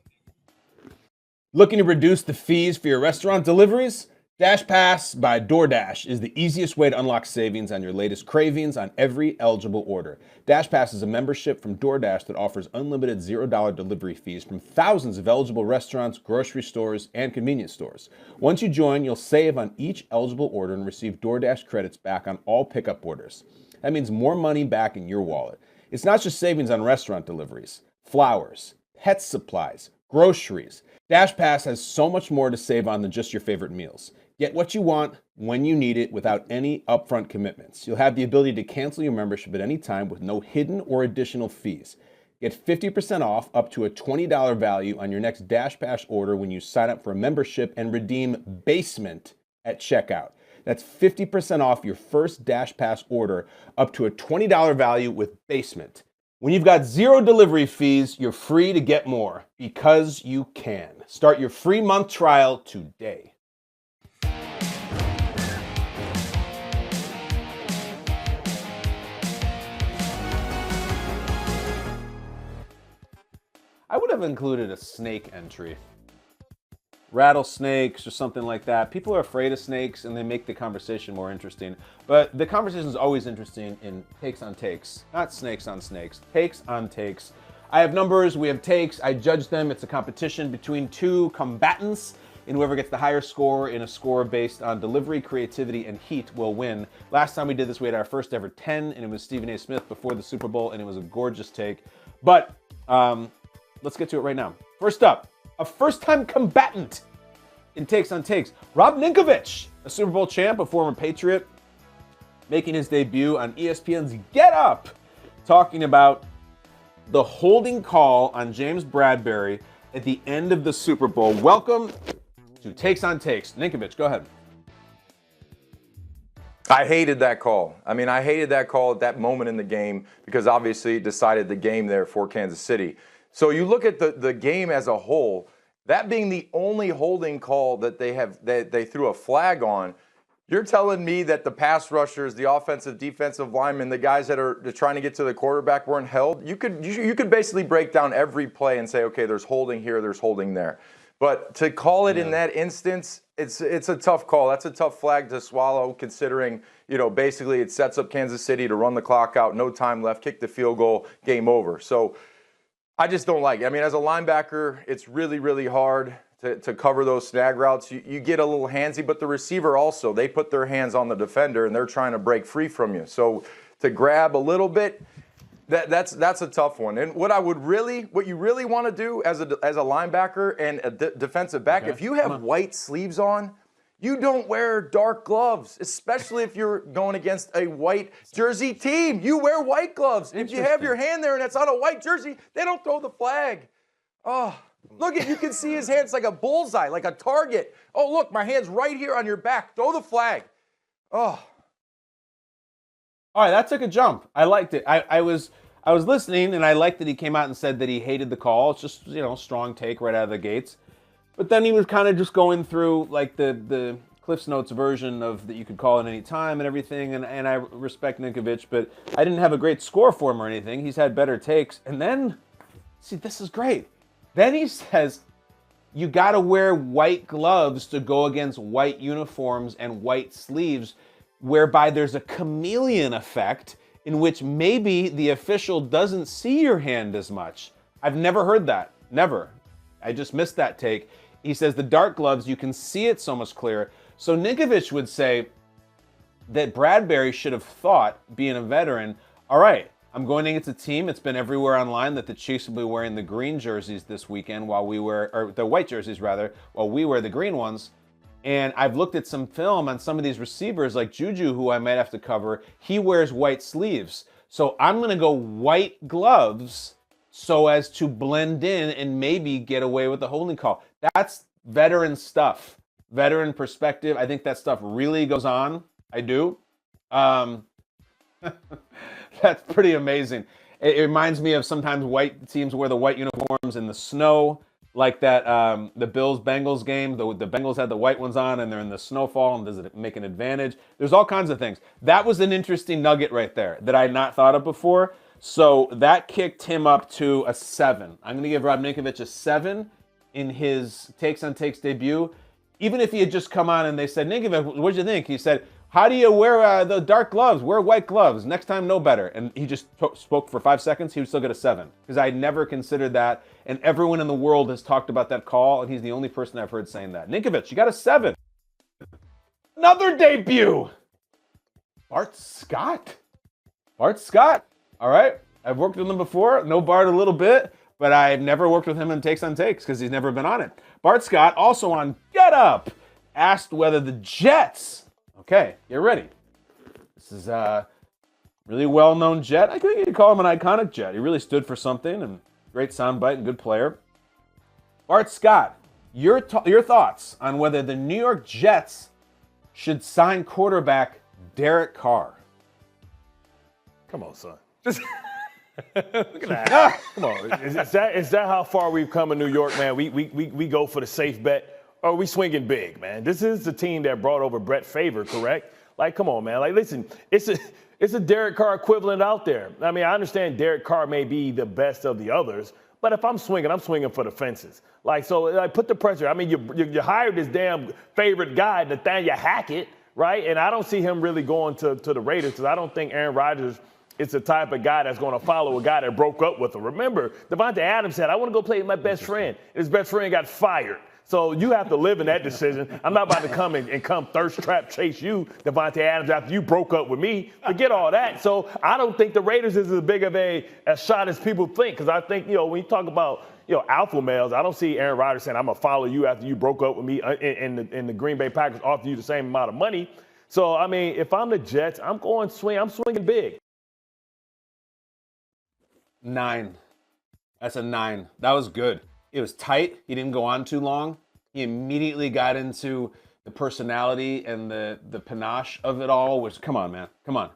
Looking to reduce the fees for your restaurant deliveries? DashPass by DoorDash is the easiest way to unlock savings on your latest cravings on every eligible order. DashPass is a membership from DoorDash that offers unlimited $0 delivery fees from thousands of eligible restaurants, grocery stores, and convenience stores. Once you join, you'll save on each eligible order and receive DoorDash credits back on all pickup orders. That means more money back in your wallet. It's not just savings on restaurant deliveries, flowers, pet supplies, groceries. DashPass has so much more to save on than just your favorite meals. Get what you want when you need it without any upfront commitments. You'll have the ability to cancel your membership at any time with no hidden or additional fees. Get 50% off up to a $20 value on your next DashPass order when you sign up for a membership and redeem Basement at checkout. That's 50% off your first DashPass order up to a $20 value with Basement. When you've got zero delivery fees, you're free to get more because you can. Start your free month trial today. I would have included a snake entry. Rattlesnakes or something like that. People are afraid of snakes and they make the conversation more interesting. But the conversation is always interesting in takes on takes, not snakes on snakes. Takes on takes. I have numbers, we have takes, I judge them. It's a competition between two combatants, and whoever gets the higher score in a score based on delivery, creativity, and heat will win. Last time we did this, we had our first ever 10, and it was Stephen A. Smith before the Super Bowl, and it was a gorgeous take. But let's get to it right now. First up, a first-time combatant in takes on takes. Rob Ninkovich, a Super Bowl champ, a former Patriot, making his debut on ESPN's Get Up, talking about the holding call on James Bradbury at the end of the Super Bowl. Welcome to Takes on Takes. Ninkovich, go ahead. I hated that call. I hated that call at that moment in the game because obviously it decided the game there for Kansas City. So you look at the game as a whole, that being the only holding call that they threw a flag on, you're telling me that the pass rushers, the offensive, defensive linemen, the guys that are trying to get to the quarterback weren't held? You could basically break down every play and say, okay, there's holding here, there's holding there. But to call it in that instance, it's a tough call. That's a tough flag to swallow, considering, basically it sets up Kansas City to run the clock out, no time left, kick the field goal, game over. So I just don't like it. As a linebacker, it's really, really hard to cover those snag routes. You get a little handsy, but the receiver also, they put their hands on the defender and they're trying to break free from you. So to grab a little bit, that's a tough one. And what you really want to do as a linebacker and a defensive back, if you have white sleeves on, you don't wear dark gloves, especially if you're going against a white jersey team. You wear white gloves. If you have your hand there and it's on a white jersey, they don't throw the flag. Oh, look, you can see his hands like a bullseye, like a target. Oh, look, my hand's right here on your back. Throw the flag. Oh. All right, that took a jump. I liked it. I was listening, and I liked that he came out and said that he hated the call. It's just, strong take right out of the gates. But then he was kind of just going through like the Cliff's Notes version of that you could call at any time and everything. And I respect Ninkovich, but I didn't have a great score for him or anything. He's had better takes. And then, see, this is great. Then he says, you got to wear white gloves to go against white uniforms and white sleeves, whereby there's a chameleon effect in which maybe the official doesn't see your hand as much. I've never heard that. Never. I just missed that take. He says the dark gloves, you can see it so much clearer. So Ninkovich would say that Bradbury should have thought, being a veteran, all right, I'm going against a team. It's been everywhere online that the Chiefs will be wearing the green jerseys this weekend or the white jerseys rather, while we wear the green ones. And I've looked at some film on some of these receivers like Juju, who I might have to cover. He wears white sleeves. So I'm going to go white gloves so as to blend in and maybe get away with the holding call. That's veteran stuff, veteran perspective. I think that stuff really goes on. I do. That's pretty amazing. It reminds me of sometimes white teams wear the white uniforms in the snow, like that the Bills-Bengals game. The Bengals had the white ones on, and they're in the snowfall, and does it make an advantage? There's all kinds of things. That was an interesting nugget right there that I had not thought of before. So that kicked him up to a 7. I'm going to give Rob Ninkovich a 7 in his Takes on Takes debut. Even if he had just come on and they said, Ninkovich, what'd you think? He said, how do you wear the dark gloves? Wear white gloves. Next time, know better. And he just spoke for 5 seconds. He would still get a 7 because I never considered that. And everyone in the world has talked about that call, and he's the only person I've heard saying that. Ninkovich, you got a 7. Another debut. Bart Scott. Bart Scott. All right. I've worked with him before. Know Bart a little bit, but I've never worked with him in Takes on Takes because he's never been on it. Bart Scott, also on Get Up, asked whether the Jets. Okay, get ready. This is a really well-known Jet. I think you could call him an iconic Jet. He really stood for something, and great soundbite and good player. Bart Scott, your thoughts on whether the New York Jets should sign quarterback Derek Carr? Come on, son. Just look at that. Come on. Is that how far we've come in New York, man? We go for the safe bet. Or we swinging big, man. This is the team that brought over Brett Favre, correct? Like, come on, man. Like, listen, it's a Derek Carr equivalent out there. I mean, I understand Derek Carr may be the best of the others, but if I'm swinging for the fences. Like, so, like, put the pressure. I mean, you hired this damn favorite guy, Nathaniel Hackett, right? And I don't see him really going to the Raiders because I don't think Aaron Rodgers is the type of guy that's going to follow a guy that broke up with him. Remember, Devontae Adams said, I want to go play with my best friend. His best friend got fired. So you have to live in that decision. I'm not about to come and come thirst trap chase you, Devontae Adams, after you broke up with me. Forget all that. So I don't think the Raiders is as big of a shot as people think. Because I think, when you talk about, alpha males, I don't see Aaron Rodgers saying, I'm going to follow you after you broke up with me and the Green Bay Packers offer you the same amount of money. So, I mean, if I'm the Jets, I'm swinging big. 9. That's a 9. That was good. It was tight. He didn't go on too long. He immediately got into the personality and the panache of it all, which, come on, man. Come on.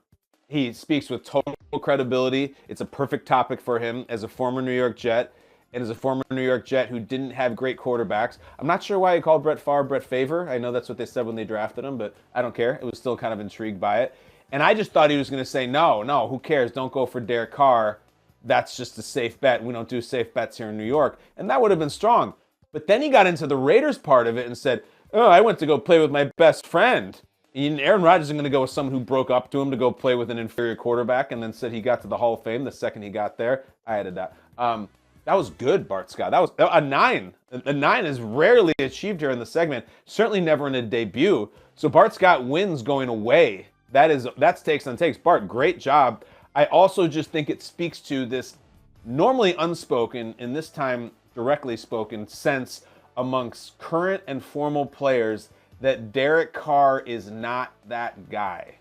He speaks with total credibility. It's a perfect topic for him as a former New York Jet and as a former New York Jet who didn't have great quarterbacks. I'm not sure why he called Brett Favre Brett Favre. I know that's what they said when they drafted him, but I don't care. It was still kind of intrigued by it. And I just thought he was going to say, no, who cares? Don't go for Derek Carr. That's just a safe bet. We don't do safe bets here in New York. And that would have been strong. But then he got into the Raiders part of it and said, I went to go play with my best friend. And Aaron Rodgers is going to go with someone who broke up to him to go play with an inferior quarterback and then said he got to the Hall of Fame the second he got there. I added that. That was good, Bart Scott. That was a 9. A 9 is rarely achieved here in the segment. Certainly never in a debut. So Bart Scott wins going away. That's Takes on Takes. Bart, great job. I also just think it speaks to this normally unspoken, and this time directly spoken, sense amongst current and former players that Derek Carr is not that guy.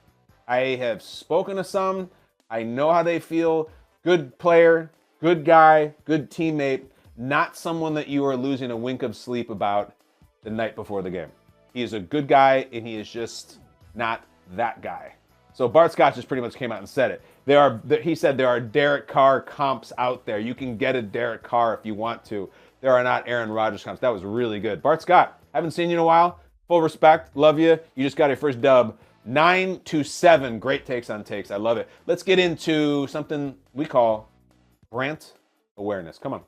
I have spoken to some. I know how they feel. Good player, good guy, good teammate, not someone that you are losing a wink of sleep about the night before the game. He is a good guy, and he is just not that guy. So So Bart Scott just pretty much came out and said it. He said there are Derek Carr comps out there. You can get a Derek Carr if you want to. There are not Aaron Rodgers comps. That was really good. Bart Scott, haven't seen you in a while. Full respect. Love you. You just got your first dub. 9-7. Great takes on takes. I love it. Let's get into something we call Brandt awareness. Come on.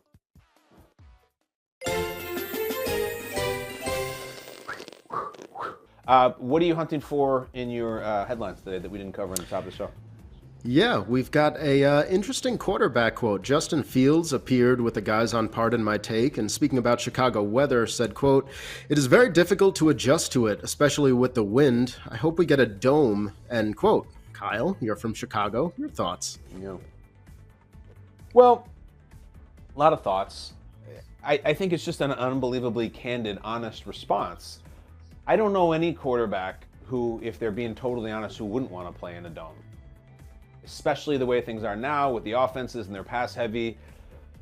What are you hunting for in your headlines today that we didn't cover on the top of the show? Yeah, we've got a interesting quarterback quote. Justin Fields appeared with the guys on Pardon My Take, and speaking about Chicago weather, said, quote, "It is very difficult to adjust to it, especially with the wind. I hope we get a dome," end quote. Kyle, you're from Chicago. Your thoughts? Yeah. Well, a lot of thoughts. I think it's just an unbelievably candid, honest response. I don't know any quarterback who, if they're being totally honest, who wouldn't want to play in a dome. Especially the way things are now with the offenses and they're pass heavy.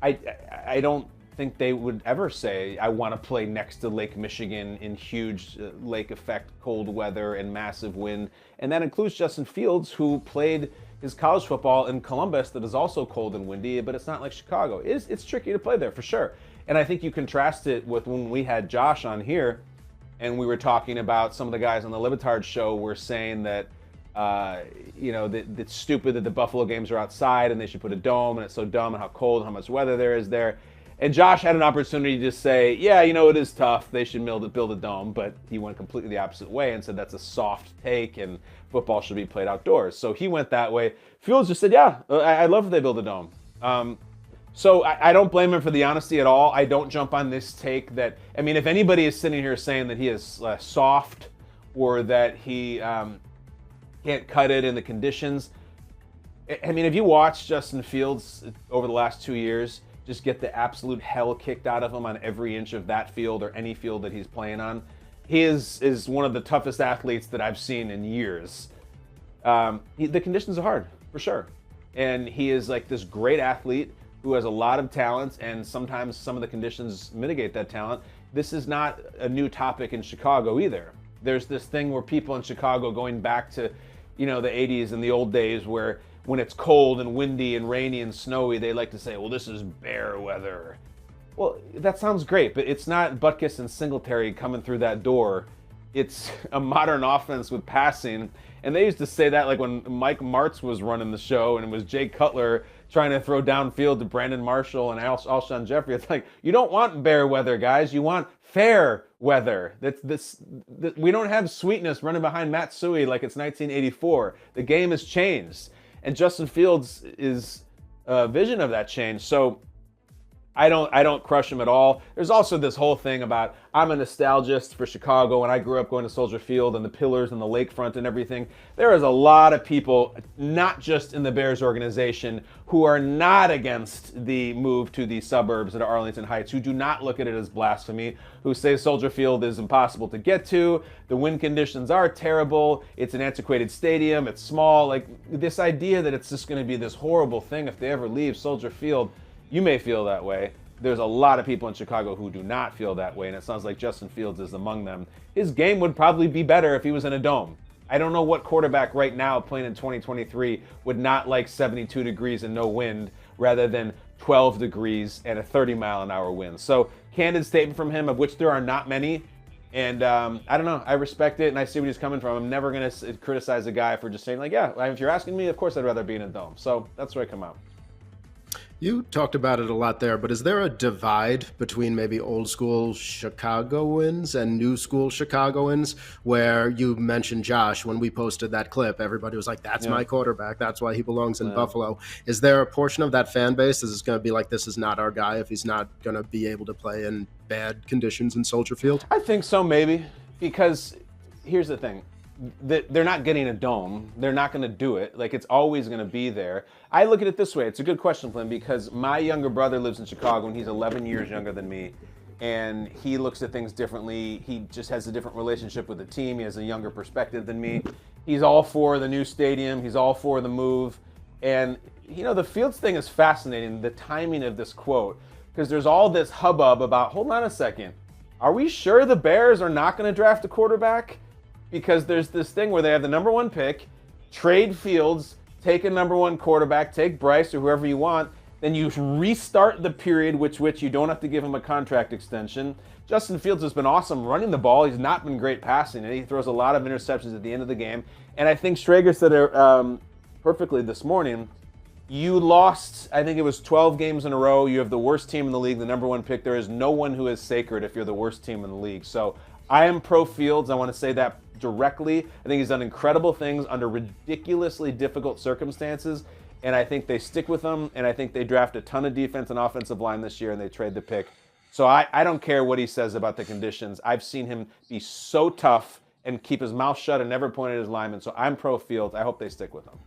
I don't think they would ever say, I want to play next to Lake Michigan in huge lake effect, cold weather and massive wind. And that includes Justin Fields, who played his college football in Columbus that is also cold and windy, but it's not like Chicago. It's tricky to play there for sure. And I think you contrast it with when we had Josh on here and we were talking about some of the guys on the Libetard show were saying that that it's stupid that the Buffalo games are outside and they should put a dome and it's so dumb and how cold and how much weather there is there. And Josh had an opportunity to say, yeah, it is tough. They should build a dome, but he went completely the opposite way and said that's a soft take and football should be played outdoors. So he went that way. Fields just said, yeah, I'd love if they build a dome. So I don't blame him for the honesty at all. I don't jump on this take that, if anybody is sitting here saying that he is soft or that he can't cut it in the conditions. If you watch Justin Fields over the last 2 years, just get the absolute hell kicked out of him on every inch of that field or any field that he's playing on. He is one of the toughest athletes that I've seen in years. The conditions are hard, for sure. And he is like this great athlete who has a lot of talent, and sometimes some of the conditions mitigate that talent. This is not a new topic in Chicago either. There's this thing where people in Chicago going back to the 80s and the old days where when it's cold and windy and rainy and snowy, they like to say, well, this is bear weather. Well, that sounds great, but it's not Butkus and Singletary coming through that door. It's a modern offense with passing. And they used to say that like when Mike Martz was running the show and it was Jay Cutler trying to throw downfield to Brandon Marshall and Alshon Jeffrey. It's like, you don't want bear weather, guys. You want fair weather. We don't have sweetness running behind Matt Suhey like it's 1984. The game has changed. And Justin Fields is a vision of that change. So I don't crush him at all. There's also this whole thing about I'm a nostalgist for Chicago and I grew up going to Soldier Field and the pillars and the lakefront and everything. There is a lot of people, not just in the Bears organization, who are not against the move to the suburbs at Arlington Heights, who do not look at it as blasphemy, who say Soldier Field is impossible to get to, the wind conditions are terrible, it's an antiquated stadium, it's small. Like this idea that it's just going to be this horrible thing if they ever leave Soldier Field. You may feel that way. There's a lot of people in Chicago who do not feel that way, and it sounds like Justin Fields is among them. His game would probably be better if he was in a dome. I don't know what quarterback right now playing in 2023 would not like 72 degrees and no wind rather than 12 degrees and a 30-mile-an-hour wind. So, candid statement from him, of which there are not many. And I don't know. I respect it, and I see where he's coming from. I'm never going to criticize a guy for just saying, like, yeah, if you're asking me, of course I'd rather be in a dome. So, that's where I come out. You talked about it a lot there, but is there a divide between maybe old school Chicagoans and new school Chicagoans where you mentioned Josh when we posted that clip? Everybody was like, that's my quarterback. That's why he belongs in Buffalo. Is there a portion of that fan base that is going to be like, this is not our guy if he's not going to be able to play in bad conditions in Soldier Field? I think so, maybe, because here's the thing. They're not getting a dome. They're not going to do it. Like, it's always going to be there. I look at it this way. It's a good question, Flynn, because my younger brother lives in Chicago, and he's 11 years younger than me, and he looks at things differently. He just has a different relationship with the team. He has a younger perspective than me. He's all for the new stadium. He's all for the move. And, the Fields thing is fascinating, the timing of this quote, because there's all this hubbub about, hold on a second, are we sure the Bears are not going to draft a quarterback? Because there's this thing where they have the number 1 pick, trade Fields, take a number one quarterback, take Bryce or whoever you want, then you restart the period which you don't have to give him a contract extension. Justin Fields has been awesome running the ball. He's not been great passing it. He throws a lot of interceptions at the end of the game. And I think Strager said it perfectly this morning. You lost, I think it was 12 games in a row. You have the worst team in the league, the number one pick. There is no one who is sacred if you're the worst team in the league. So I am pro Fields. I want to say that directly. I think he's done incredible things under ridiculously difficult circumstances. And I think they stick with him. And I think they draft a ton of defense and offensive line this year and they trade the pick. So I don't care what he says about the conditions. I've seen him be so tough and keep his mouth shut and never point at his linemen. So I'm pro Fields. I hope they stick with him.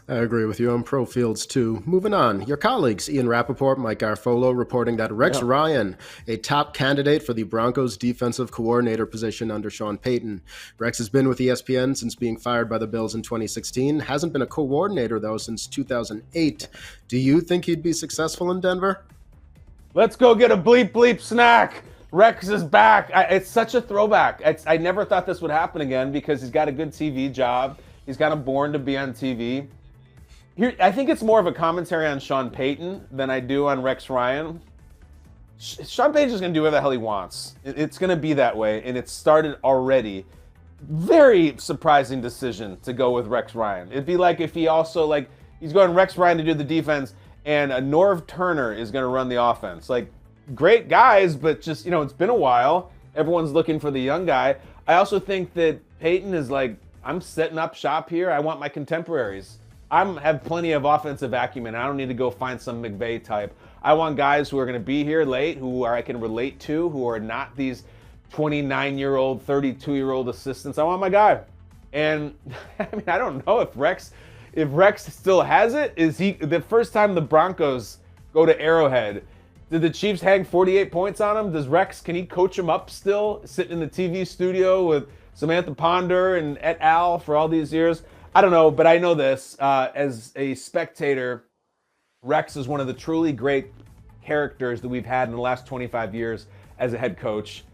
I agree with you. I'm pro Fields too. Moving on. Your colleagues, Ian Rappaport, Mike Garfolo, reporting that Rex Ryan, a top candidate for the Broncos defensive coordinator position under Sean Payton. Rex has been with ESPN since being fired by the Bills in 2016. Hasn't been a coordinator, though, since 2008. Do you think he'd be successful in Denver? Let's go get a bleep bleep snack. Rex is back. It's such a throwback. I never thought this would happen again because he's got a good TV job. He's kind of born to be on TV. Here, I think it's more of a commentary on Sean Payton than I do on Rex Ryan. Sean Payton's just going to do whatever the hell he wants. It's going to be that way, and it started already. Very surprising decision to go with Rex Ryan. It'd be like if he also, he's going Rex Ryan to do the defense, and Norv Turner is going to run the offense. Great guys, but just, it's been a while. Everyone's looking for the young guy. I also think that Payton is I'm setting up shop here. I want my contemporaries. I have plenty of offensive acumen. I don't need to go find some McVay type. I want guys who are going to be here late, I can relate to, who are not these 29-year-old, 32-year-old assistants. I want my guy. And I don't know if Rex still has it. Is he the first time the Broncos go to Arrowhead? Did the Chiefs hang 48 points on him? Can he coach him up still, sitting in the TV studio with Samantha Ponder and et al. For all these years? I don't know, but I know this. As a spectator, Rex is one of the truly great characters that we've had in the last 25 years as a head coach.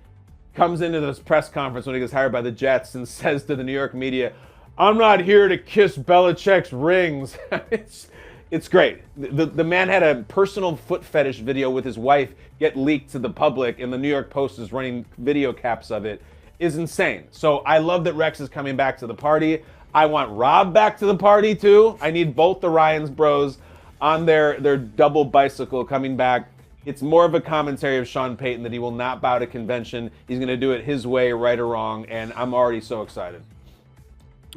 Comes into this press conference when he gets hired by the Jets and says to the New York media, "I'm not here to kiss Belichick's rings." It's great. The man had a personal foot fetish video with his wife get leaked to the public, and the New York Post is running video caps of it. Is insane. So I love that Rex is coming back to the party. I want Rob back to the party too. I need both the Ryans bros on their double bicycle coming back. It's more of a commentary of Sean Payton that he will not bow to convention. He's going to do it his way, right or wrong, and I'm already so excited.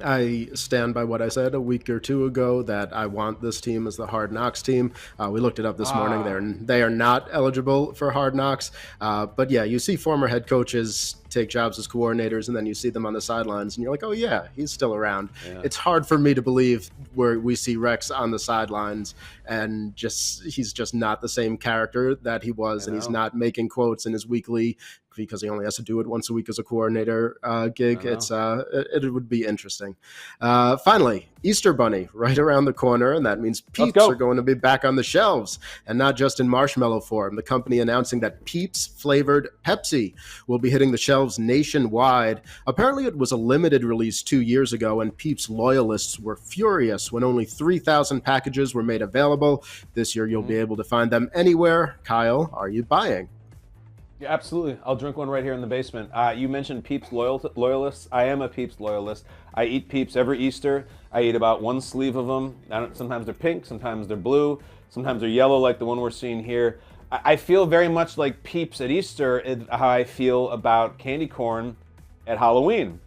I stand by what I said a week or two ago that I want this team as the Hard Knocks team. We looked it up this morning. They are not eligible for Hard Knocks. But yeah, you see former head coaches take jobs as coordinators, and then you see them on the sidelines, and you're like, oh yeah, he's still around. Yeah. It's hard for me to believe where we see Rex on the sidelines, and he's just not the same character that he was, and he's not making quotes in his weekly, because he only has to do it once a week as a coordinator gig. It would be interesting. Finally, Easter Bunny right around the corner, and that means Peeps are going to be back on the shelves, and not just in marshmallow form. The company announcing that Peeps-flavored Pepsi will be hitting the shelves nationwide. Apparently, it was a limited release 2 years ago, and Peeps loyalists were furious when only 3,000 packages were made available. This year, you'll be able to find them anywhere. Kyle, are you buying? Yeah, absolutely. I'll drink one right here in the basement. You mentioned Peeps loyalists. I am a Peeps loyalist. I eat Peeps every Easter. I eat about one sleeve of them. Sometimes they're pink, sometimes they're blue, sometimes they're yellow like the one we're seeing here. I feel very much like Peeps at Easter, how I feel about candy corn at Halloween.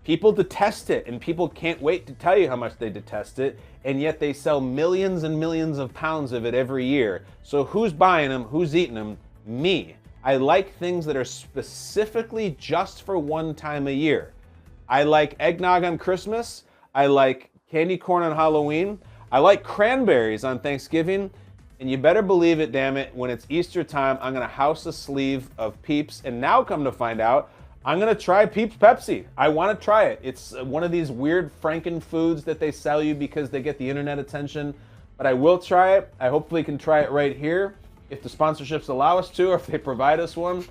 People detest it, and people can't wait to tell you how much they detest it, and yet they sell millions and millions of pounds of it every year. So who's buying them? Who's eating them? Me. I like things that are specifically just for one time a year. I like eggnog on Christmas. I like candy corn on Halloween. I like cranberries on Thanksgiving. And you better believe it, damn it, when it's Easter time, I'm going to house a sleeve of Peeps. And now come to find out, I'm going to try Peeps Pepsi. I want to try it. It's one of these weird Franken foods that they sell you because they get the internet attention. But I will try it. I hopefully can try it right here, if the sponsorships allow us to, or if they provide us one.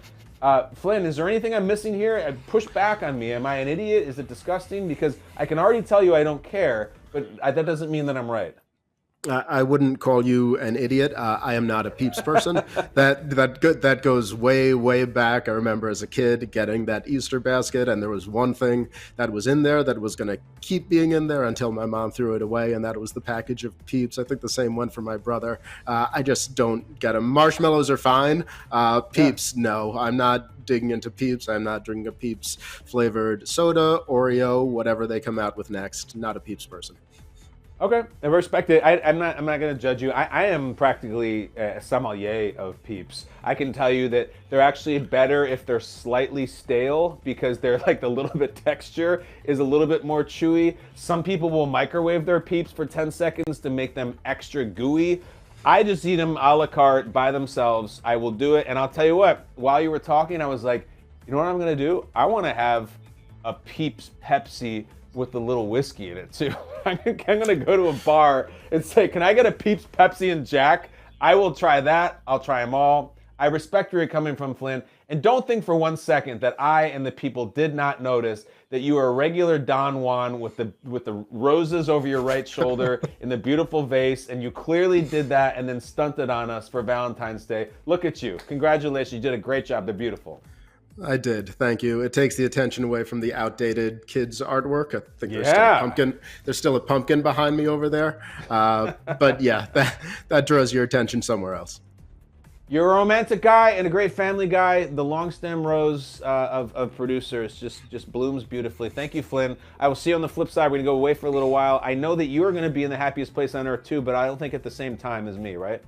Flynn, is there anything I'm missing here? Push back on me. Am I an idiot? Is it disgusting? Because I can already tell you I don't care, but that doesn't mean that I'm right. I wouldn't call you an idiot. I am not a Peeps person. That goes way back. I remember as a kid getting that Easter basket, and there was one thing that was in there that was going to keep being in there until my mom threw it away, and that was the package of Peeps. I think the same went for my brother. I just don't get them. Marshmallows are fine. Peeps, no. I'm not digging into Peeps. I'm not drinking a Peeps flavored soda, Oreo, whatever they come out with next. Not a Peeps person. Okay, I respect it. I'm not going to judge you. I am practically a sommelier of Peeps. I can tell you that they're actually better if they're slightly stale because they're like the little bit texture is a little bit more chewy. Some people will microwave their Peeps for 10 seconds to make them extra gooey. I just eat them a la carte by themselves. I will do it, and I'll tell you what. While you were talking, I was like, you know what I'm going to do? I want to have a Peeps Pepsi with the little whiskey in it too. I'm gonna go to a bar and say, can I get a Peeps Pepsi and Jack? I will try that. I'll try them all. I respect where you're coming from, Flynn. And don't think for 1 second that I and the people did not notice that you are a regular Don Juan with the roses over your right shoulder in the beautiful vase, and you clearly did that and then stunted on us for Valentine's Day. Look at you. Congratulations. You did a great job. They're beautiful. I did. Thank you. It takes the attention away from the outdated kids' artwork. I think there's still a pumpkin behind me over there. But yeah, that draws your attention somewhere else. You're a romantic guy and a great family guy. The long stem rose of producers just blooms beautifully. Thank you, Flynn. I will see you on the flip side. We're going to go away for a little while. I know that you are going to be in the happiest place on earth too, but I don't think at the same time as me, right?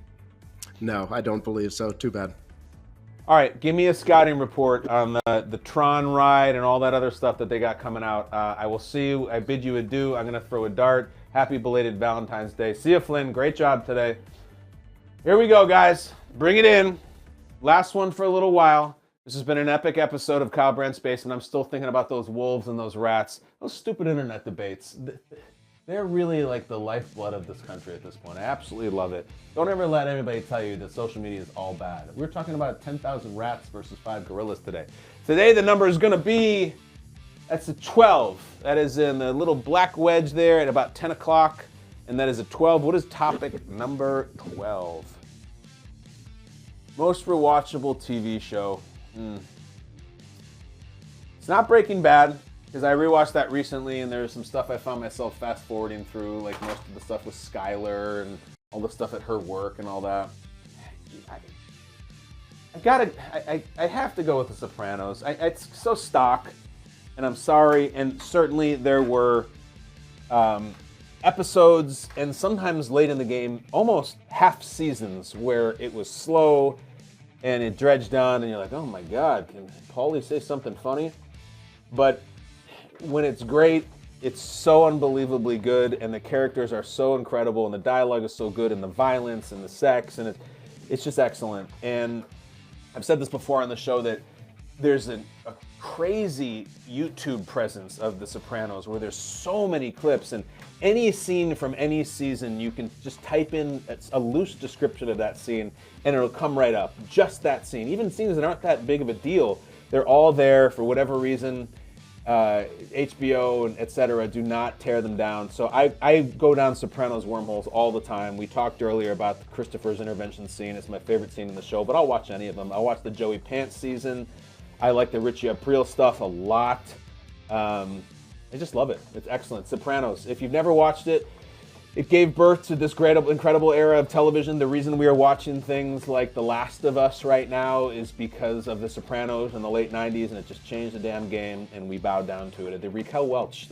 No, I don't believe so. Too bad. All right, give me a scouting report on the Tron ride and all that other stuff that they got coming out. I will see you. I bid you adieu. I'm going to throw a dart. Happy belated Valentine's Day. See you, Flynn. Great job today. Here we go, guys. Bring it in. Last one for a little while. This has been an epic episode of Kyle Brandt's Basement. I'm still thinking about those wolves and those rats. Those stupid internet debates. They're really like the lifeblood of this country at this point. I absolutely love it. Don't ever let anybody tell you that social media is all bad. We're talking about 10,000 rats versus 5 gorillas today. Today the number is going to be, that's a 12. That is in the little black wedge there at about 10 o'clock. And that is a 12. What is topic number 12? Most rewatchable TV show. It's not Breaking Bad. Because I rewatched that recently, and there's some stuff I found myself fast forwarding through, like most of the stuff with Skylar and all the stuff at her work and all that. I have to go with The Sopranos. It's so stock, and I'm sorry. And certainly there were episodes, and sometimes late in the game, almost half seasons where it was slow and it dredged on, and you're like, oh my God, can Paulie say something funny? But when it's great, it's so unbelievably good, and the characters are so incredible, and the dialogue is so good, and the violence and the sex, and it's just excellent. And I've said this before on the show that there's a crazy YouTube presence of The Sopranos where there's so many clips, and any scene from any season, you can just type in a loose description of that scene, and it'll come right up. Just that scene. Even scenes that aren't that big of a deal, they're all there for whatever reason. HBO and etc. do not tear them down. So I go down Sopranos wormholes all the time. We talked earlier about Christopher's intervention scene. It's my favorite scene in the show, but I'll watch any of them. I'll watch the Joey Pants season. I like the Richie Aprile stuff a lot. I just love it. It's excellent. Sopranos. If you've never watched it, it gave birth to this great, incredible era of television. The reason we are watching things like The Last of Us right now is because of The Sopranos in the late 90s, and it just changed the damn game, and we bowed down to it. The Raquel Welch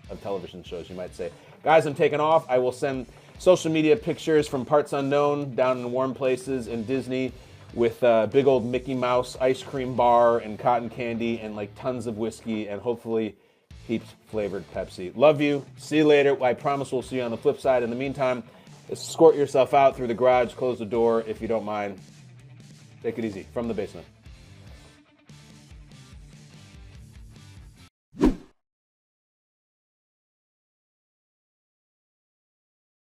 of television shows, you might say. Guys, I'm taking off. I will send social media pictures from parts unknown down in warm places in Disney with a big old Mickey Mouse ice cream bar and cotton candy and like tons of whiskey and hopefully Peeps-flavored Pepsi. Love you. See you later. I promise we'll see you on the flip side. In the meantime, escort yourself out through the garage. Close the door if you don't mind. Take it easy. From the basement.